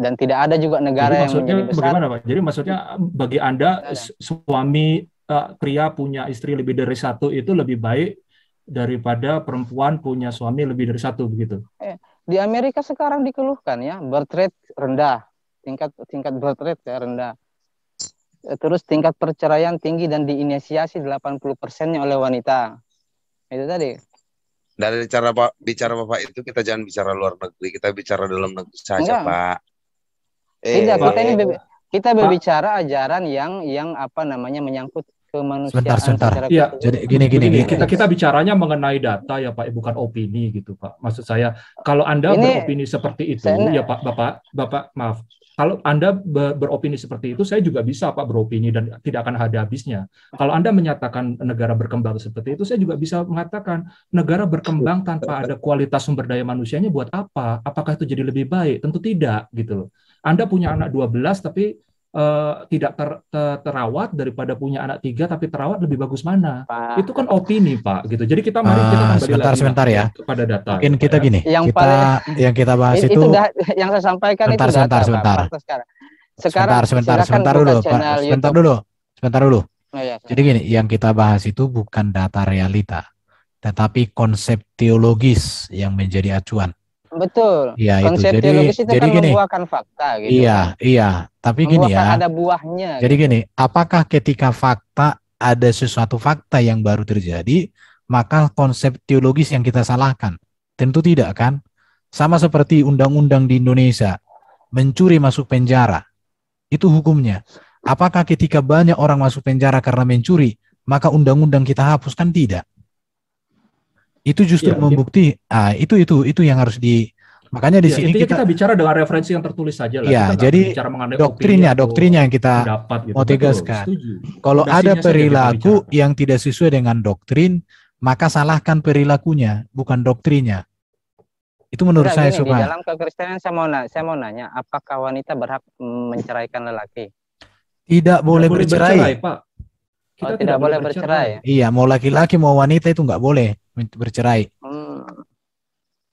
Dan tidak ada juga negara yang menjadi besar. Bagaimana Pak? Jadi maksudnya bagi Anda suami pria punya istri lebih dari 1 itu lebih baik daripada perempuan punya suami lebih dari 1 begitu? Di Amerika sekarang dikeluhkan ya, birth rate rendah, tingkat birth rate rendah. Terus tingkat perceraian tinggi dan diinisiasi 80%-nya oleh wanita. Itu tadi. Dari cara bicara Bapak itu kita jangan bicara luar negeri, kita bicara dalam negeri saja, Pak. Tidak, kita berbicara ajaran yang menyangkut kemanusiaan. Sebentar. Ya, jadi gini. Kita bicaranya mengenai data ya Pak, bukan opini gitu Pak. Maksud saya, kalau Anda beropini seperti itu, ya Pak, Bapak maaf. Kalau Anda beropini seperti itu, saya juga bisa Pak beropini dan tidak akan ada habisnya. Kalau Anda menyatakan negara berkembang seperti itu, saya juga bisa mengatakan negara berkembang tanpa ada kualitas sumber daya manusianya buat apa? Apakah itu jadi lebih baik? Tentu tidak gitu loh. Anda punya anak 12 tapi tidak terawat daripada punya anak 3 tapi terawat lebih bagus mana? Itu kan opini, Pak, gitu. Jadi kita kembali sebentar lagi ya kepada data. Mungkin kita ya. gini, yang kita bahas itu yang saya sampaikan itu data, Pak. Sebentar dulu. Jadi gini, yang kita bahas itu bukan data realita, tetapi konsep teologis yang menjadi acuan. Betul. Ya, konsep itu. teologis itu jadi kan gini, membuahkan fakta gitu. Iya. Tapi gini ya. Ada buahnya. Jadi gitu. gini, apakah ketika ada sesuatu fakta yang baru terjadi, maka konsep teologis yang kita salahkan? Tentu tidak kan? Sama seperti undang-undang di Indonesia, mencuri masuk penjara. Itu hukumnya. Apakah ketika banyak orang masuk penjara karena mencuri, maka undang-undang kita hapuskan? Tidak. Itu justru membukti. Itu yang harus makanya di sini kita bicara dengan referensi yang tertulis saja lah. Ya, jadi doktrinnya yang kita mau tegaskan. Kalau ada perilaku yang tidak sesuai dengan doktrin, maka salahkan perilakunya, bukan doktrinnya. Itu menurut saya supaya. Di dalam kekristenan saya mau nanya, apakah wanita berhak menceraikan lelaki? Tidak boleh bercerai, Pak. Kita tidak boleh bercerai. Iya, mau laki-laki mau wanita itu nggak boleh bercerai.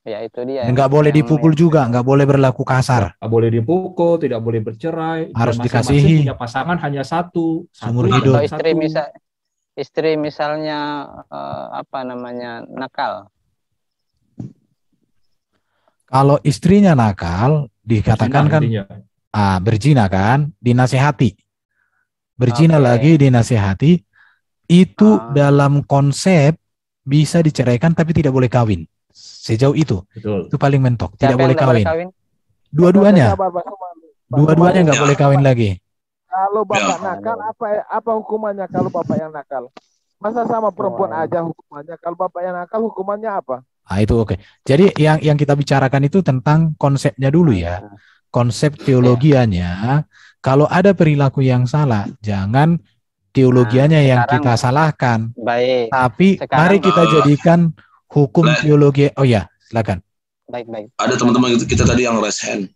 Ya itu dia. Nggak boleh dipukul juga, nggak boleh berlaku kasar. Nggak boleh dipukul, tidak boleh bercerai. Harus dikasihi. Punya pasangan hanya satu seumur hidup. Atau istri misalnya nakal. Kalau istrinya nakal, dikatakan berzina kan, dinasehati. Berzina lagi dinasehati, itu dalam konsep bisa diceraikan tapi tidak boleh kawin. Sejauh itu. Betul. Itu paling mentok, tidak boleh kawin. Dua-duanya nggak boleh kawin lagi. Kalau bapak nakal, apa hukumannya kalau bapak yang nakal? Masa sama perempuan aja hukumannya? Kalau bapak yang nakal hukumannya apa? Itu oke. Jadi yang kita bicarakan itu tentang konsepnya dulu ya. Konsep teologianya. Kalau ada perilaku yang salah, jangan teologianya yang kita salahkan. Baik. Tapi mari kita jadikan hukum teologi. Oh ya, silakan. Baik. Ada teman-teman kita tadi yang raise hand.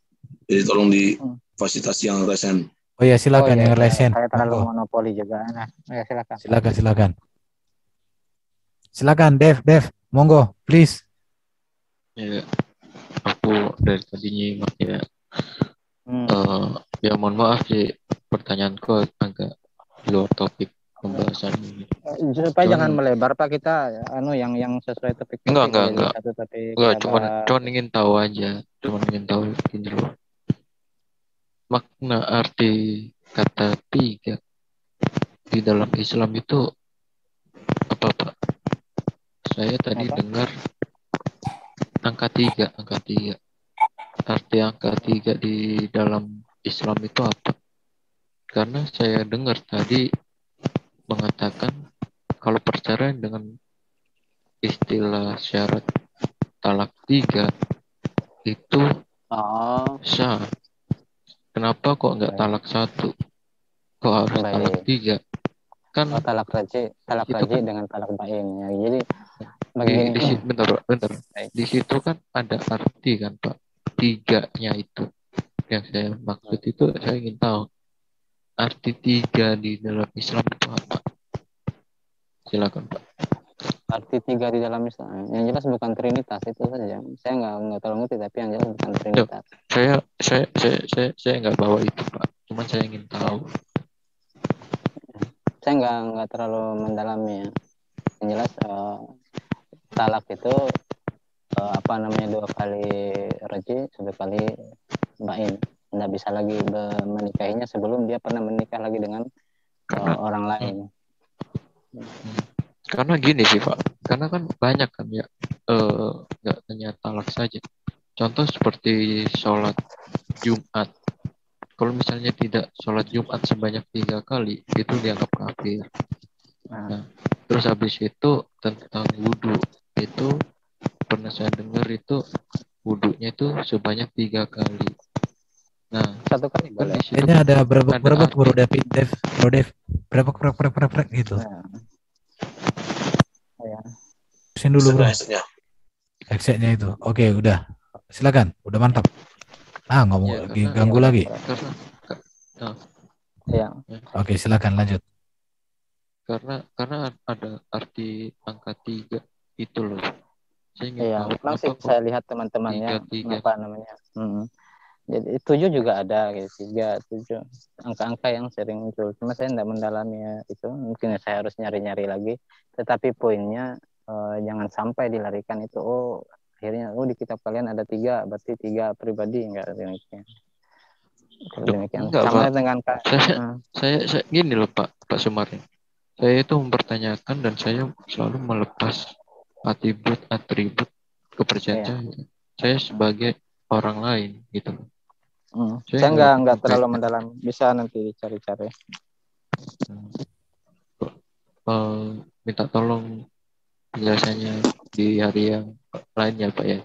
Jadi tolong difasilitasi yang raise hand. Oh ya, silakan yang raise hand. Saya terlalu monopoli juga. Nah, ya Silakan Dev, monggo, please. Ya, aku dari tadi nyimak ya. Ya mohon maaf sih, pertanyaanku agak luar topik pembahasan ini. Supaya jangan melebar Pak, kita yang sesuai topik. Enggak. Cuman ingin tahu aja, gini loh. Makna arti kata 3 di dalam Islam itu apa Pak? Saya tadi dengar angka 3. Arti angka 3 di dalam Islam itu apa? Karena saya dengar tadi mengatakan kalau perceraian dengan istilah syarat talak 3 itu sah. Kenapa kok nggak talak 1? Kok harus talak 3? Kan talak raji dengan talak bain ya. Jadi bentar. Di situ kan ada arti kan Pak. 3-nya itu yang saya maksud itu, saya ingin tahu arti 3 di dalam Islam itu apa. Silakan Pak. Arti 3 di dalam Islam yang jelas bukan trinitas, itu saja. Saya nggak terlalu ngerti, tapi yang jelas bukan trinitas. Saya nggak bawa itu Pak, cuman saya ingin tahu. Saya nggak terlalu mendalami ya. Yang jelas talak itu 2 kali raji, 1 kali bain. Nggak bisa lagi menikahinya sebelum dia pernah menikah lagi dengan orang lain. Karena gini sih Pak, karena kan banyak kan ya, nggak hanya talak saja. Contoh seperti sholat Jumat. Kalau misalnya tidak sholat Jumat sebanyak 3 kali, itu dianggap kafir. Nah, terus habis itu tentang wudhu, itu pernah saya dengar itu wudhunya itu sebanyak 3 kali. Nah, 1 kali boleh. Ini ada berapa Bro Dev berapa gitu. Terusin dulu Bro. Exit-nya itu. Oke, udah. Silakan. Udah mantap. Ngomong ganggu lagi. Ya. Oke, silakan lanjut. Karena ada arti angka 3 itu loh. Saya ingin Iya, tahu memang sih kenapa saya kok lihat teman-temannya 3 apa namanya. Jadi 7 juga ada gitu, 3, 7 angka-angka yang sering muncul. Cuma saya tidak mendalami itu, mungkin saya harus nyari-nyari lagi. Tetapi poinnya jangan sampai dilarikan itu. Oh, akhirnya di kitab kalian ada 3, berarti 3 pribadi, enggak demikian. Kalau demikian Enggak, sama Pak. dengan Saya gini loh Pak Sumarni. Saya itu mempertanyakan dan saya selalu melepas atribut kepercayaan saya sebagai orang lain gitu loh. Saya nggak terlalu mendalam, bisa nanti dicari-cari. Minta tolong penjelasannya di hari yang lain ya Pak ya.